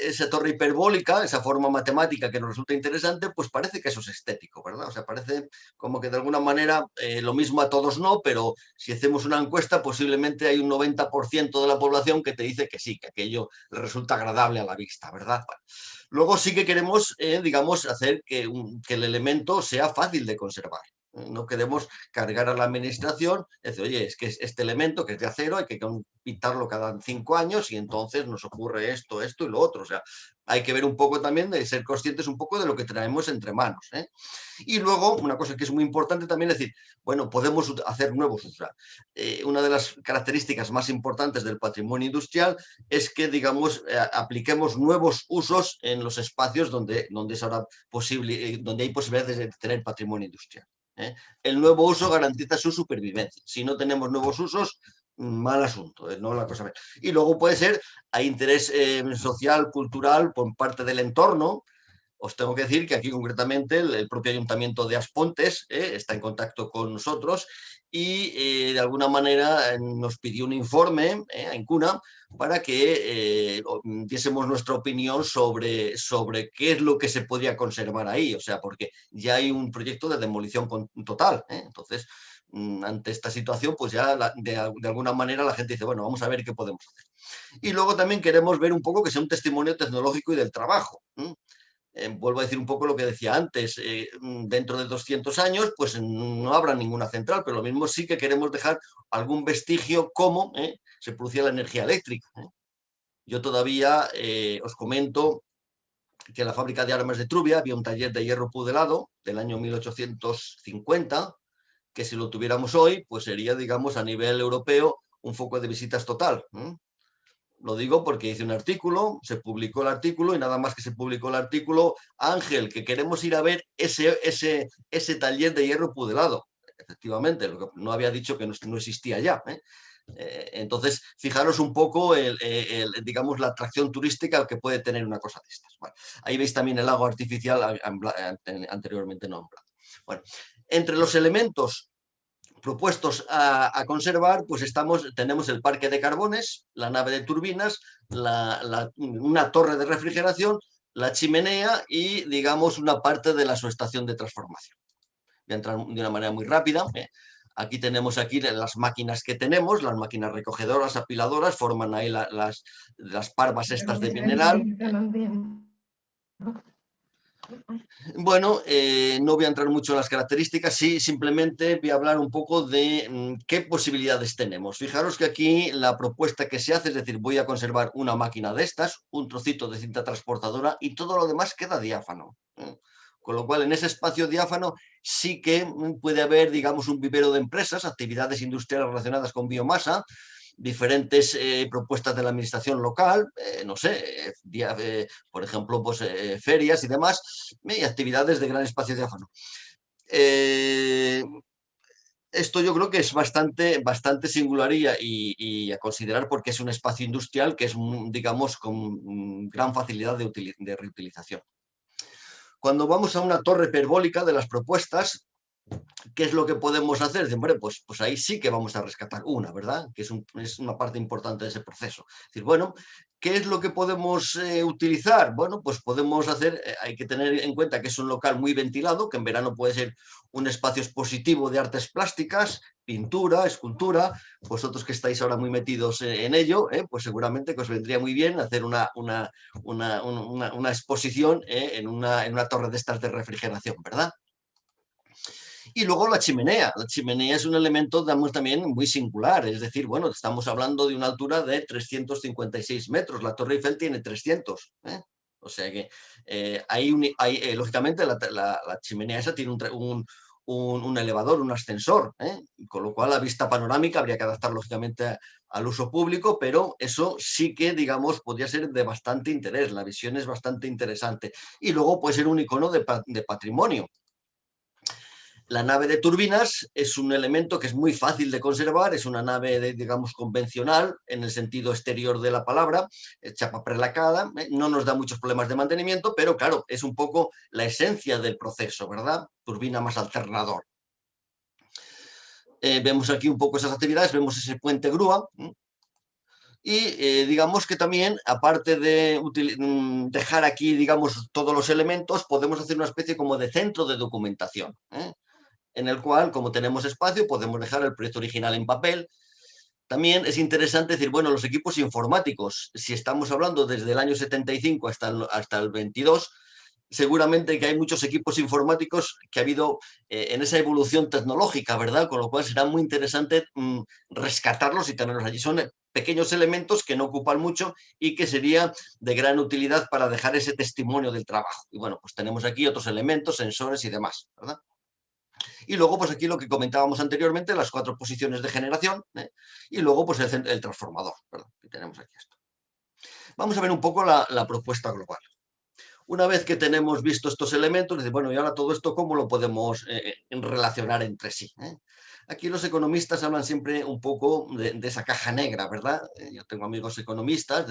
esa torre hiperbólica, esa forma matemática que nos resulta interesante, pues parece que eso es estético, ¿verdad? O sea, parece como que de alguna manera lo mismo a todos no, pero si hacemos una encuesta, posiblemente hay un 90% de la población que te dice que sí, que aquello le resulta agradable a la vista, ¿verdad? Bueno, luego sí que queremos, digamos, hacer que el elemento sea fácil de conservar. No queremos cargar a la administración, decir, oye, es que este elemento que es de acero hay que pintarlo cada 5 años y entonces nos ocurre esto y lo otro. O sea, hay que ver un poco también de ser conscientes un poco de lo que traemos entre manos. Y luego, una cosa que es muy importante también es decir, bueno, podemos hacer nuevos usos. Una de las características más importantes del patrimonio industrial es que, digamos, apliquemos nuevos usos en los espacios donde es ahora posible, donde hay posibilidades de tener patrimonio industrial. El nuevo uso garantiza su supervivencia. Si no tenemos nuevos usos, mal asunto, no la cosa. Y luego puede ser, hay interés social, cultural por parte del entorno. Os tengo que decir que aquí concretamente el propio Ayuntamiento de Aspontes está en contacto con nosotros y de alguna manera nos pidió un informe a Incuna para que diésemos nuestra opinión sobre qué es lo que se podría conservar ahí, o sea, porque ya hay un proyecto de demolición total, entonces ante esta situación pues ya de alguna manera la gente dice, bueno, vamos a ver qué podemos hacer. Y luego también queremos ver un poco que sea un testimonio tecnológico y del trabajo. Vuelvo a decir un poco lo que decía antes, dentro de 200 años pues no habrá ninguna central, pero lo mismo sí que queremos dejar algún vestigio cómo se producía la energía eléctrica. Yo todavía os comento que en la fábrica de armas de Trubia había un taller de hierro pudelado del año 1850, que si lo tuviéramos hoy, pues sería, digamos, a nivel europeo un foco de visitas total. Lo digo porque hice un artículo, se publicó el artículo y nada más que se publicó el artículo, Ángel, que queremos ir a ver ese taller de hierro pudelado. Efectivamente, lo que no había dicho que no existía ya. Entonces, fijaros un poco digamos, la atracción turística que puede tener una cosa de estas. Bueno, ahí veis también el lago artificial anteriormente nombrado. Bueno, entre los elementos propuestos a conservar, pues tenemos el parque de carbones, la nave de turbinas, una torre de refrigeración, la chimenea y, digamos, una parte de la subestación de transformación. Voy a entrar de una manera muy rápida. Aquí tenemos las máquinas que tenemos, las máquinas recogedoras, apiladoras, forman ahí las parvas estas de mineral. Bueno, no voy a entrar mucho en las características, sí, simplemente voy a hablar un poco de qué posibilidades tenemos. Fijaros que aquí la propuesta que se hace, es decir, voy a conservar una máquina de estas, un trocito de cinta transportadora y todo lo demás queda diáfano. Con lo cual, en ese espacio diáfano sí que puede haber, digamos, un vivero de empresas, actividades industriales relacionadas con biomasa, diferentes propuestas de la administración local, no sé, por ejemplo, pues, ferias y demás, y actividades de gran espacio diáfano. Esto yo creo que es bastante singular y a considerar porque es un espacio industrial que es, digamos, con gran facilidad de reutilización. Cuando vamos a una torre hiperbólica de las propuestas, ¿qué es lo que podemos hacer? Hombre, pues ahí sí que vamos a rescatar una, ¿verdad? Que es una parte importante de ese proceso. Es decir, bueno, ¿qué es lo que podemos utilizar? Bueno, pues podemos hacer, hay que tener en cuenta que es un local muy ventilado, que en verano puede ser un espacio expositivo de artes plásticas, pintura, escultura. Vosotros que estáis ahora muy metidos en ello, pues seguramente que os vendría muy bien hacer una exposición en una torre de estas de refrigeración, ¿verdad? Y luego la chimenea. La chimenea es un elemento, digamos, también muy singular. Es decir, bueno, estamos hablando de una altura de 356 metros. La Torre Eiffel tiene 300. O sea que lógicamente, la chimenea esa tiene un elevador, un ascensor, con lo cual la vista panorámica habría que adaptar, lógicamente, al uso público, pero eso sí que, digamos, podría ser de bastante interés. La visión es bastante interesante. Y luego puede ser un icono de patrimonio. La nave de turbinas es un elemento que es muy fácil de conservar, es una nave, digamos, convencional en el sentido exterior de la palabra, chapa prelacada, no nos da muchos problemas de mantenimiento, pero claro, es un poco la esencia del proceso, ¿verdad? Turbina más alternador. Vemos aquí un poco esas actividades, vemos ese puente grúa. Y digamos que también, aparte de dejar aquí, digamos, todos los elementos, podemos hacer una especie como de centro de documentación, en el cual, como tenemos espacio, podemos dejar el proyecto original en papel. También es interesante decir, bueno, los equipos informáticos, si estamos hablando desde el año 75 hasta el 22, seguramente que hay muchos equipos informáticos que ha habido en esa evolución tecnológica, ¿verdad? Con lo cual será muy interesante rescatarlos y tenerlos allí. Son pequeños elementos que no ocupan mucho y que sería de gran utilidad para dejar ese testimonio del trabajo. Y bueno, pues tenemos aquí otros elementos, sensores y demás, ¿verdad? Y luego, pues aquí lo que comentábamos anteriormente, las 4 posiciones de generación, y luego, pues el transformador, ¿verdad? Que tenemos aquí esto. Vamos a ver un poco la propuesta global. Una vez que tenemos visto estos elementos, dice, bueno, y ahora todo esto, ¿cómo lo podemos relacionar entre sí? Aquí los economistas hablan siempre un poco de esa caja negra, ¿verdad? Yo tengo amigos economistas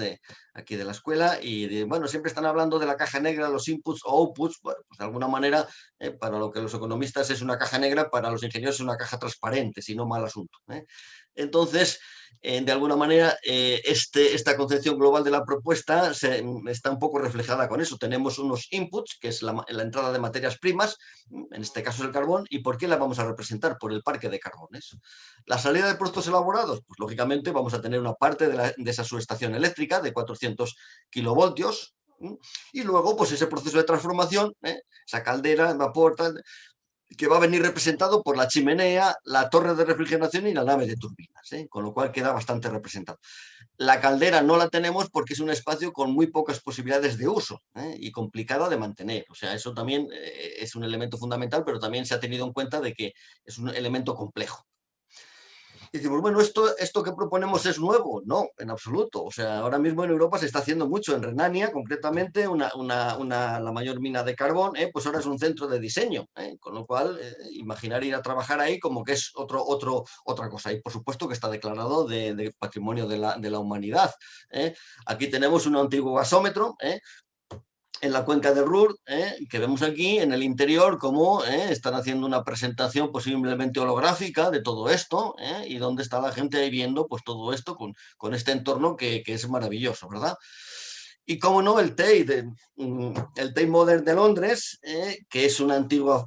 aquí de la escuela y, bueno, siempre están hablando de la caja negra, los inputs o outputs. Bueno, pues de alguna manera, para lo que los economistas es una caja negra, para los ingenieros es una caja transparente, si no mal asunto. Entonces, de alguna manera, esta concepción global de la propuesta está un poco reflejada con eso. Tenemos unos inputs, que es la entrada de materias primas, en este caso el carbón, ¿y por qué la vamos a representar? Por el parque de carbones. La salida de productos elaborados, pues lógicamente vamos a tener una parte de esa subestación eléctrica de 400 kilovoltios, y luego pues ese proceso de transformación, esa caldera, vapor, que va a venir representado por la chimenea, la torre de refrigeración y la nave de turbinas, con lo cual queda bastante representado. La caldera no la tenemos porque es un espacio con muy pocas posibilidades de uso y complicada de mantener. O sea, eso también es un elemento fundamental, pero también se ha tenido en cuenta de que es un elemento complejo. Y decimos, bueno, esto que proponemos es nuevo. No, en absoluto. O sea, ahora mismo en Europa se está haciendo mucho. En Renania, concretamente, la mayor mina de carbón, pues ahora es un centro de diseño. Con lo cual, imaginar ir a trabajar ahí como que es otra cosa. Y por supuesto que está declarado de patrimonio de la humanidad. Aquí tenemos un antiguo gasómetro, en la cuenca del Ruhr, que vemos aquí en el interior cómo están haciendo una presentación posiblemente holográfica de todo esto, y donde está la gente ahí viendo pues todo esto con este entorno que es maravilloso, ¿verdad? Y cómo no, el Tate Modern de Londres, que es una antigua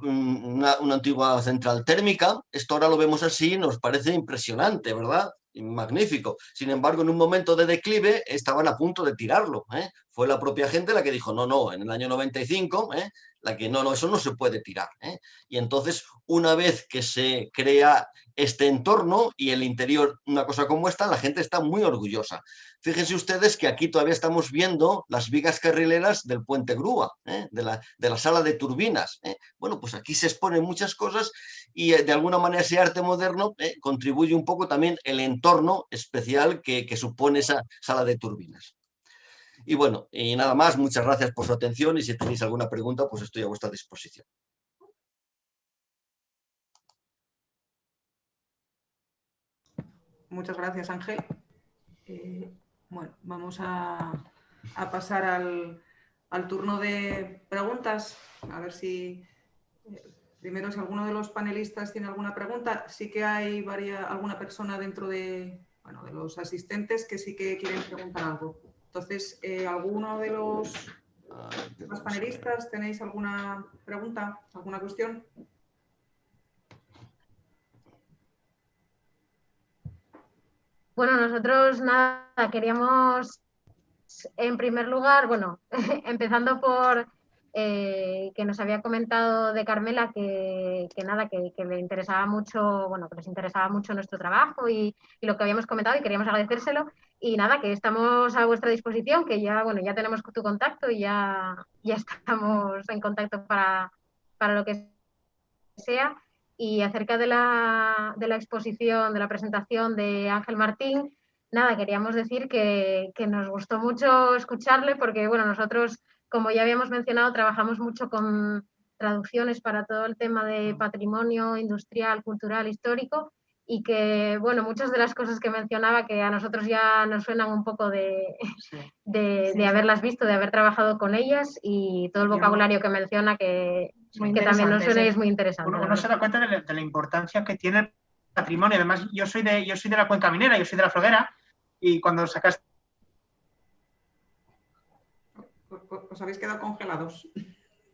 central térmica. Esto ahora lo vemos así, nos parece impresionante, ¿verdad? Magnífico. Sin embargo, en un momento de declive estaban a punto de tirarlo. Fue la propia gente la que dijo, no, en el año 95, la que no, eso no se puede tirar. Y entonces, una vez que se crea este entorno y el interior, una cosa como esta, la gente está muy orgullosa. Fíjense ustedes que aquí todavía estamos viendo las vigas carrileras del puente grúa, de la sala de turbinas. Bueno, pues aquí se exponen muchas cosas y de alguna manera ese arte moderno contribuye un poco también el entorno especial que supone esa sala de turbinas. Y bueno, y nada más, muchas gracias por su atención y si tenéis alguna pregunta, pues estoy a vuestra disposición. Muchas gracias, Ángel. Bueno, vamos a pasar al turno de preguntas. A ver si, primero, si alguno de los panelistas tiene alguna pregunta. Sí que hay alguna persona dentro de los asistentes que sí que quieren preguntar algo. Entonces, ¿alguno de los panelistas tenéis alguna pregunta, alguna cuestión? Bueno, nosotros nada, queríamos en primer lugar, bueno, empezando por que nos había comentado de Carmela que nada, que le interesaba mucho, bueno, que les interesaba mucho nuestro trabajo y lo que habíamos comentado y queríamos agradecérselo. Y nada, que estamos a vuestra disposición, que ya, bueno, ya tenemos tu contacto y ya estamos en contacto para lo que sea. Y acerca de la exposición, de la presentación de Ángel Martín, nada, queríamos decir que nos gustó mucho escucharle porque, bueno, nosotros, como ya habíamos mencionado, trabajamos mucho con traducciones para todo el tema de patrimonio industrial, cultural, histórico y que, bueno, muchas de las cosas que mencionaba que a nosotros ya nos suenan un poco de haberlas visto, de haber trabajado con ellas y todo el vocabulario que menciona que también nos suena y es muy interesante. Uno se da cuenta de la importancia que tiene el patrimonio. Además, yo soy de la cuenca minera, yo soy de la Folguera y cuando sacas... ¿Os habéis quedado congelados?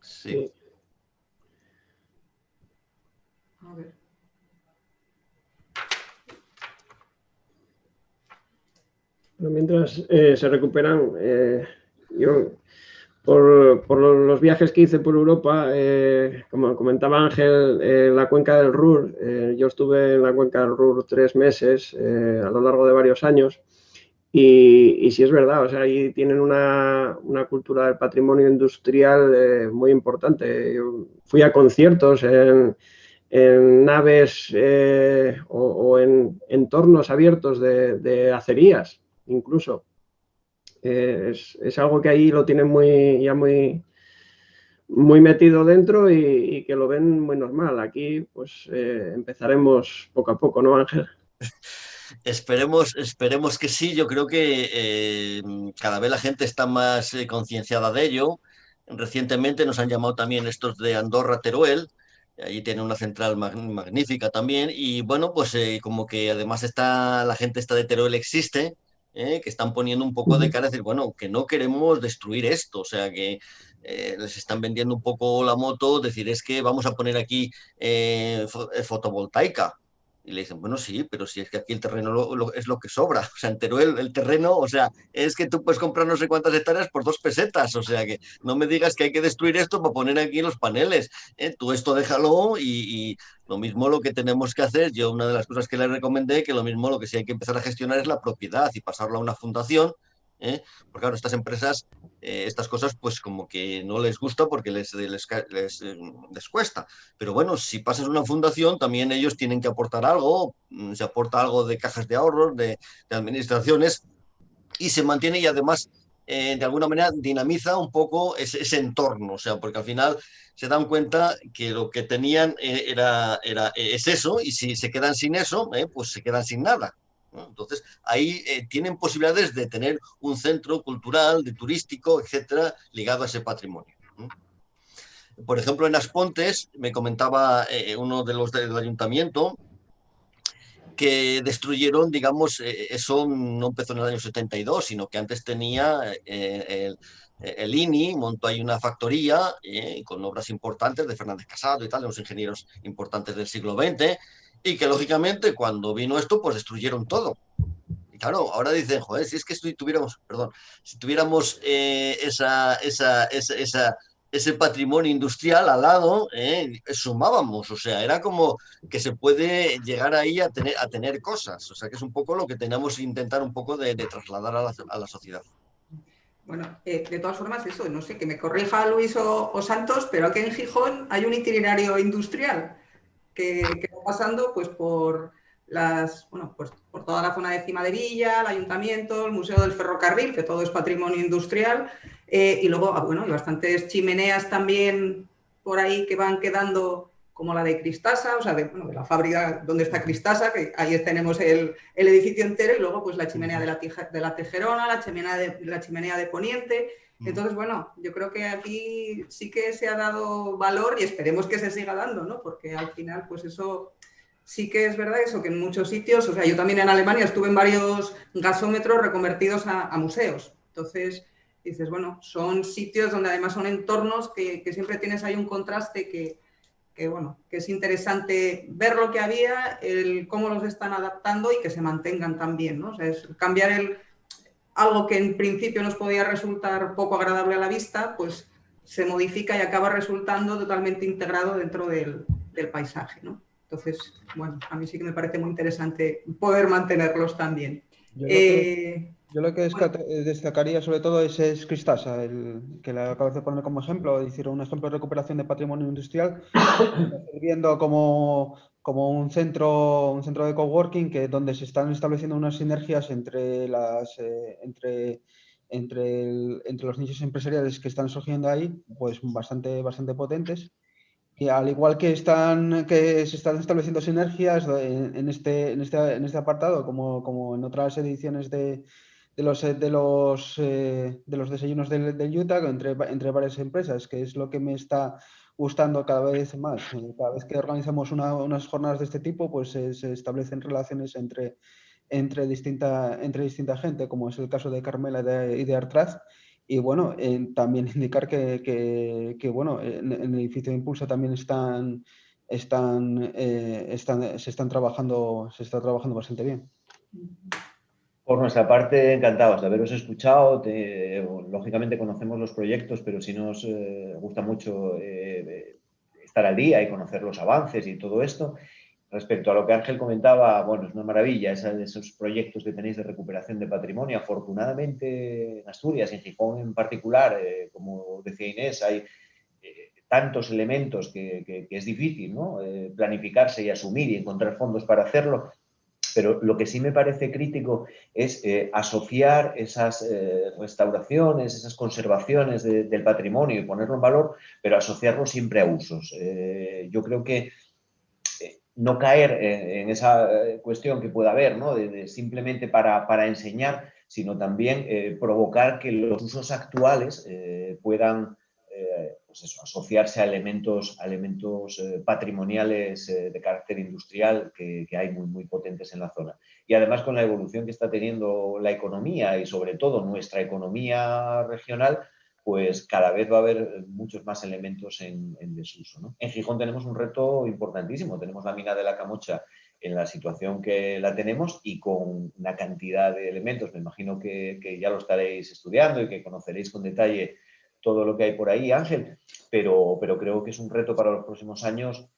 Sí. A ver. Pero mientras se recuperan, yo por los viajes que hice por Europa, como comentaba Ángel, la cuenca del Ruhr, yo estuve en la cuenca del Ruhr 3 meses a lo largo de varios años y sí es verdad, o sea, ahí tienen una cultura del patrimonio industrial muy importante. Yo fui a conciertos en naves o en entornos abiertos de acerías, incluso. Es algo que ahí lo tienen ya muy metido dentro y que lo ven muy normal. Aquí pues empezaremos poco a poco, ¿no, Ángel? Esperemos que sí. Yo creo que cada vez la gente está más concienciada de ello. Recientemente nos han llamado también estos de Andorra Teruel. Allí tiene una central magnífica también. Y bueno, pues como que además la gente esta de Teruel existe, que están poniendo un poco de cara a decir, bueno, que no queremos destruir esto. O sea, que les están vendiendo un poco la moto, decir, es que vamos a poner aquí fotovoltaica. Y le dicen, bueno, sí, pero si es que aquí el terreno es lo que sobra. O sea, en Teruel el terreno, o sea, es que tú puedes comprar no sé cuántas hectáreas por 2 pesetas. O sea, que no me digas que hay que destruir esto para poner aquí los paneles. Tú esto déjalo y lo mismo lo que tenemos que hacer. Yo una de las cosas que le recomendé, que lo mismo lo que sí hay que empezar a gestionar es la propiedad y pasarlo a una fundación Porque claro, estas empresas, estas cosas pues como que no les gusta porque les cuesta. Pero bueno, si pasas una fundación, también ellos tienen que aportar algo, se aporta algo de cajas de ahorros, de administraciones, y se mantiene y además de alguna manera dinamiza un poco ese entorno, o sea, porque al final se dan cuenta que lo que tenían es eso, y si se quedan sin eso, pues se quedan sin nada, ¿no? Entonces, ahí tienen posibilidades de tener un centro cultural, de turístico, etcétera, ligado a ese patrimonio, ¿no? Por ejemplo, en Aspontes, me comentaba uno de los del ayuntamiento, que destruyeron, digamos, eso no empezó en el año 72, sino que antes tenía el INI, montó ahí una factoría con obras importantes de Fernández Casado y tal, de los ingenieros importantes del siglo XX, y que lógicamente cuando vino esto, pues destruyeron todo. Y claro, ahora dicen, joder, si es que tuviéramos, perdón, si tuviéramos ese patrimonio industrial al lado, sumábamos, o sea, era como que se puede llegar ahí a tener cosas, o sea, que es un poco lo que tenemos que intentar un poco de trasladar a la sociedad. Bueno, de todas formas, eso, no sé, que me corrija Luis o Santos, pero aquí en Gijón hay un itinerario industrial que va pasando pues por pues por toda la zona de Cima de Villa, el Ayuntamiento, el Museo del Ferrocarril, que todo es patrimonio industrial, y luego, bueno, hay bastantes chimeneas también por ahí que van quedando, como la de Cristasa, o sea, de la fábrica donde está Cristasa, que ahí tenemos el edificio entero, y luego pues la chimenea de la Tejerona, la chimenea de Poniente. Entonces, bueno, yo creo que aquí sí que se ha dado valor y esperemos que se siga dando, ¿no? Porque al final, pues eso sí que es verdad, eso, que en muchos sitios, o sea, yo también en Alemania estuve en varios gasómetros reconvertidos a museos. Entonces, dices, bueno, son sitios donde además son entornos que siempre tienes ahí un contraste bueno, que es interesante ver lo que había, cómo los están adaptando y que se mantengan también, ¿no? O sea, es cambiar algo que en principio nos podía resultar poco agradable a la vista, pues se modifica y acaba resultando totalmente integrado dentro del paisaje, ¿no? Entonces, bueno, a mí sí que me parece muy interesante poder mantenerlos también. Yo lo que destacaría sobre todo es Cristasa, que la acabas de poner como ejemplo, es decir, un ejemplo de recuperación de patrimonio industrial, viendo como un centro de coworking donde se están estableciendo unas sinergias entre los nichos empresariales que están surgiendo ahí, pues bastante potentes. Y al igual que se están estableciendo sinergias en este apartado, como en otras ediciones de los desayunos del Utah entre varias empresas, que es lo que me está gustando cada vez más. Cada vez que organizamos unas jornadas de este tipo, pues se establecen relaciones entre distinta gente, como es el caso de Carmela y de Artraz. Y bueno, también indicar que bueno, en el edificio de Impulsa también se está trabajando bastante bien. Por nuestra parte, encantados de haberos escuchado. Lógicamente conocemos los proyectos, pero sí nos gusta mucho estar al día y conocer los avances y todo esto. Respecto a lo que Ángel comentaba, bueno, es una maravilla esos proyectos que tenéis de recuperación de patrimonio. Afortunadamente en Asturias y en Gijón en particular, como decía Inés, hay tantos elementos que es difícil, ¿no? Planificarse y asumir y encontrar fondos para hacerlo. Pero lo que sí me parece crítico es asociar esas restauraciones, esas conservaciones del patrimonio y ponerlo en valor, pero asociarlo siempre a usos. Yo creo que no caer en esa cuestión que pueda haber, ¿no? de simplemente para enseñar, sino también provocar que los usos actuales puedan pues eso, asociarse a elementos patrimoniales de carácter industrial que hay muy potentes en la zona. Y además con la evolución que está teniendo la economía y sobre todo nuestra economía regional, pues cada vez va a haber muchos más elementos en desuso, ¿no? En Gijón tenemos un reto importantísimo. Tenemos la mina de la Camocha en la situación que la tenemos y con una cantidad de elementos. Me imagino que ya lo estaréis estudiando y que conoceréis con detalle todo lo que hay por ahí, Ángel, pero creo que es un reto para los próximos años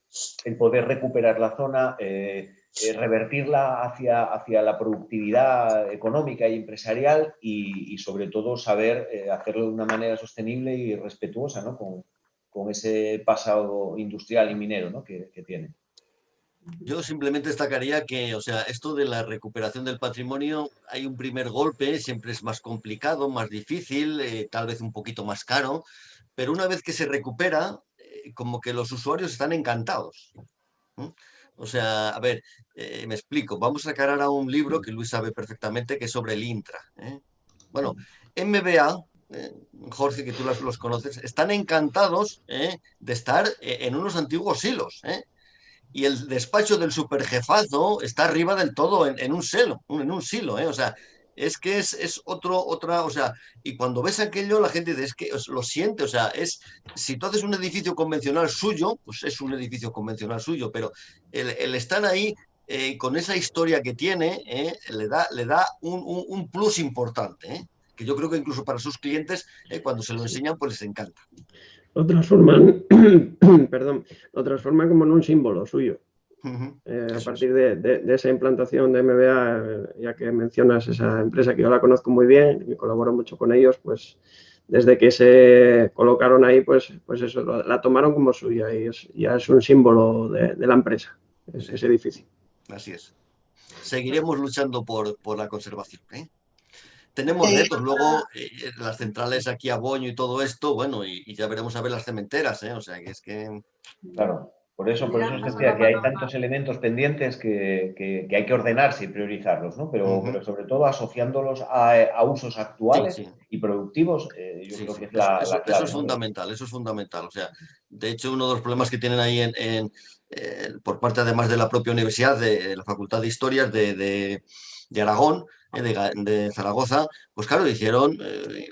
el poder recuperar la zona, revertirla hacia la productividad económica y empresarial y sobre todo saber hacerlo de una manera sostenible y respetuosa, ¿no? con ese pasado industrial y minero, ¿no? que tiene. Yo simplemente destacaría que, o sea, esto de la recuperación del patrimonio, hay un primer golpe, siempre es más complicado, más difícil, tal vez un poquito más caro, pero una vez que se recupera, como que los usuarios están encantados. O sea, a ver, me explico. Vamos a sacar ahora un libro que Luis sabe perfectamente, que es sobre el Intra. Bueno, MBA, Jorge, que tú los conoces, están encantados de estar en unos antiguos silos. Y el despacho del superjefazo está arriba del todo en un silo, o sea, es que es otra, o sea, y cuando ves aquello la gente dice, es que lo siente, o sea, si tú haces un edificio convencional suyo, pues es un edificio convencional suyo, pero el estar ahí con esa historia que tiene, le da un plus importante, que yo creo que incluso para sus clientes, cuando se lo enseñan, pues les encanta. Lo transforman, perdón, lo transforman como en un símbolo suyo. A partir de esa implantación de MBA, ya que mencionas esa empresa que yo la conozco muy bien y colaboro mucho con ellos, pues desde que se colocaron ahí, pues eso, la tomaron como suya y ya es un símbolo de la empresa, ese edificio. Así es. Seguiremos luchando por la conservación, Tenemos retos, luego las centrales aquí a Boño y todo esto, bueno, y ya veremos a ver las cementeras, o sea, que es que... Claro, por eso os decía que hay tantos elementos pendientes que hay que ordenarse y priorizarlos, ¿no? Pero sobre todo asociándolos a usos actuales y productivos, yo creo que es la clave. Eso es fundamental, eso es fundamental. O sea, de hecho, uno de los problemas que tienen ahí por parte además de la propia universidad, de la Facultad de Historias de Aragón, de Zaragoza, pues claro, hicieron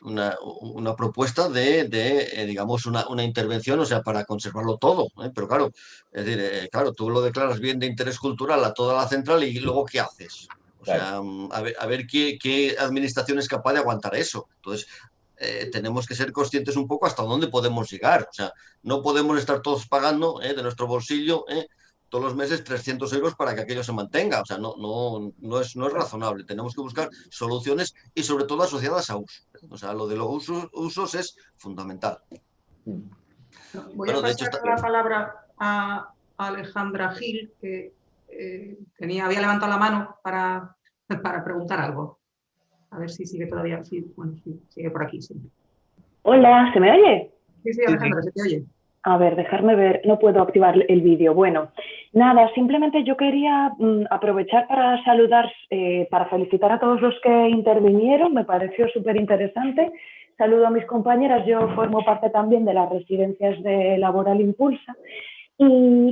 una propuesta digamos, una intervención, o sea, para conservarlo todo, pero claro, es decir, claro, tú lo declaras bien de interés cultural a toda la central y luego, ¿qué haces? O sea, a ver qué administración es capaz de aguantar eso. Entonces, tenemos que ser conscientes un poco hasta dónde podemos llegar. O sea, no podemos estar todos pagando de nuestro bolsillo todos los meses 300 euros para que aquello se mantenga. O sea, no es razonable. Tenemos que buscar soluciones y sobre todo asociadas a usos. O sea, lo de los usos es fundamental. Voy a pasar la palabra a Alejandra Gil, que había levantado la mano para preguntar algo. A ver si sigue todavía. Sí, bueno, sí, sigue por aquí. Sí. Hola, ¿se me oye? Sí, Alejandra, se te oye. A ver, dejarme ver, no puedo activar el vídeo. Bueno, nada, simplemente yo quería aprovechar para saludar, para felicitar a todos los que intervinieron, me pareció súper interesante. Saludo a mis compañeras, yo formo parte también de las residencias de Laboral Impulsa. Y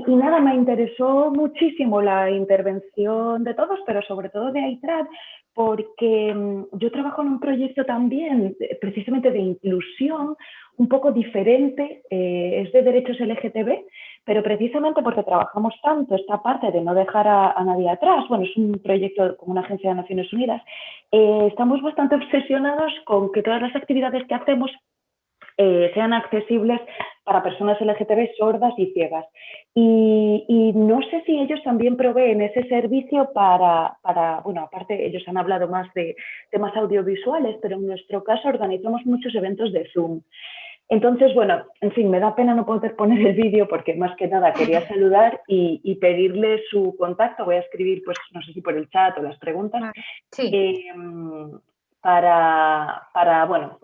nada, me interesó muchísimo la intervención de todos, pero sobre todo de Aitrad, porque yo trabajo en un proyecto también precisamente de inclusión, un poco diferente, es de derechos LGTB, pero precisamente porque trabajamos tanto esta parte de no dejar a nadie atrás, bueno, es un proyecto con una agencia de Naciones Unidas, estamos bastante obsesionados con que todas las actividades que hacemos sean accesibles para personas LGTB sordas y ciegas. Y no sé si ellos también proveen ese servicio para, bueno, aparte ellos han hablado más de temas audiovisuales, pero en nuestro caso organizamos muchos eventos de Zoom. Entonces, bueno, en fin, me da pena no poder poner el vídeo porque más que nada quería saludar y pedirle su contacto. Voy a escribir, pues no sé si por el chat o las preguntas, sí. Para bueno,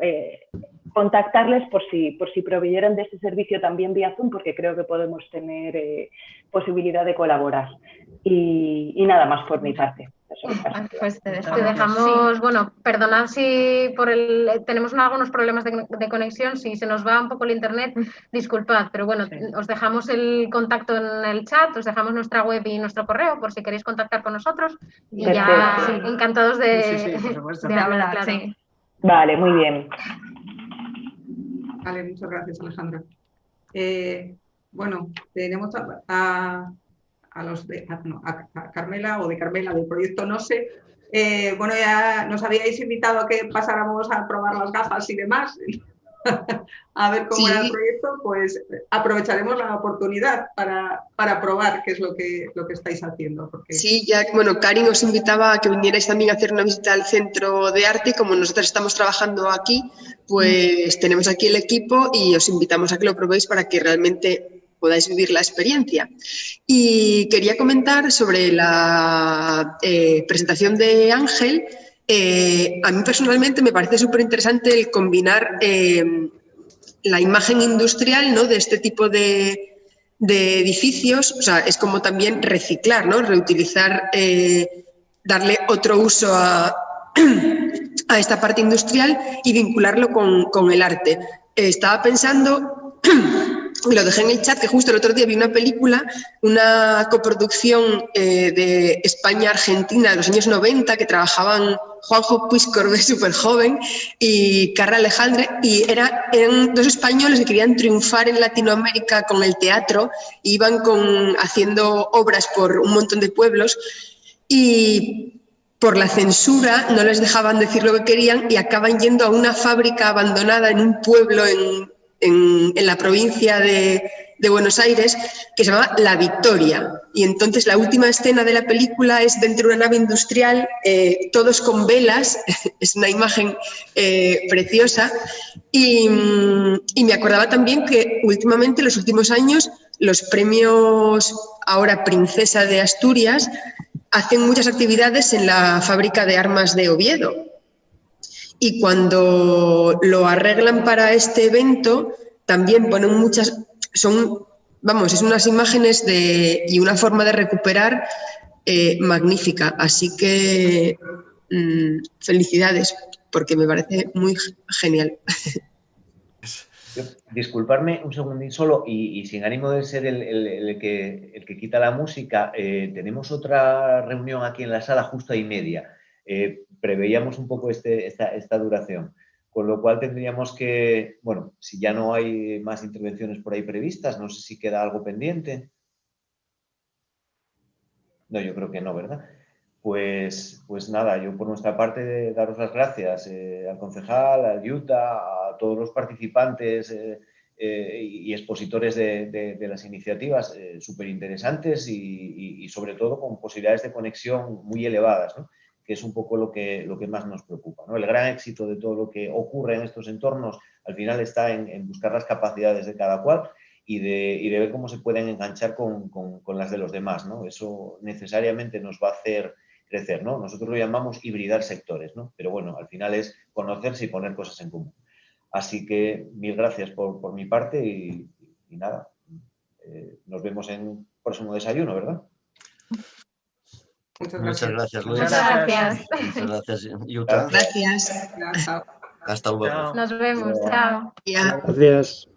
contactarles por si proveyeran de ese servicio también vía Zoom, porque creo que podemos tener posibilidad de colaborar. Y nada más por mi parte. Pues te dejamos, bueno, perdonad si tenemos algunos problemas de conexión, si se nos va un poco el internet, disculpad, pero bueno, os dejamos el contacto en el chat, os dejamos nuestra web y nuestro correo por si queréis contactar con nosotros y ya encantados de hablar, claro. Sí. Vale, muy bien. Vale, muchas gracias, Alejandra. Bueno, tenemos a Carmela o de Carmela del proyecto No sé. Bueno, ya nos habíais invitado a que pasáramos a probar las gafas y demás. a ver cómo era el Sí. proyecto, pues aprovecharemos la oportunidad para probar qué es lo que estáis haciendo. Porque... Sí, ya, bueno, Karin os invitaba a que vinierais también a hacer una visita al Centro de Arte y como nosotros estamos trabajando aquí, pues tenemos aquí el equipo y os invitamos a que lo probéis para que realmente podáis vivir la experiencia. Y quería comentar sobre la presentación de Ángel. A mí personalmente me parece súper interesante el combinar la imagen industrial, ¿no?, de este tipo de edificios, o sea, es como también reciclar, ¿no?, reutilizar, darle otro uso a esta parte industrial y vincularlo con el arte. Estaba pensando, lo dejé en el chat, que justo el otro día vi una película, una coproducción de España-Argentina de los años 90, que trabajaban Juanjo Puigcorbé, súper joven, y Carla Alejandre, y eran dos españoles que querían triunfar en Latinoamérica con el teatro, iban haciendo obras por un montón de pueblos, y por la censura no les dejaban decir lo que querían y acaban yendo a una fábrica abandonada en un pueblo en la provincia de Buenos Aires, que se llama La Victoria. Y entonces la última escena de la película es dentro de una nave industrial, todos con velas, es una imagen preciosa. Y me acordaba también que últimamente, en los últimos años, los premios ahora Princesa de Asturias hacen muchas actividades en la fábrica de armas de Oviedo. Y cuando lo arreglan para este evento, también ponen muchas, es unas imágenes y una forma de recuperar magnífica. Así que felicidades, porque me parece muy genial. Disculparme un segundín solo y sin ánimo de ser el que quita la música, tenemos otra reunión aquí en la sala justo a 1:30. Preveíamos un poco esta duración, con lo cual tendríamos que, bueno, si ya no hay más intervenciones por ahí previstas, no sé si queda algo pendiente. No, yo creo que no, ¿verdad? Pues nada, yo por nuestra parte daros las gracias al concejal, a Yuta, a todos los participantes y expositores de las iniciativas súper interesantes y sobre todo con posibilidades de conexión muy elevadas, ¿no?, que es un poco lo que más nos preocupa, ¿no? El gran éxito de todo lo que ocurre en estos entornos al final está en buscar las capacidades de cada cual y de ver cómo se pueden enganchar con las de los demás, ¿no? Eso necesariamente nos va a hacer crecer, ¿no? Nosotros lo llamamos hibridar sectores, ¿no? Pero bueno, al final es conocerse y poner cosas en común. Así que mil gracias por mi parte y nada, nos vemos en un próximo desayuno, ¿verdad? Muchas gracias, Luis. Muchas gracias. Muchas gracias, Yuta. Gracias. Hasta luego. Nos vemos. Chao. Ya. Gracias.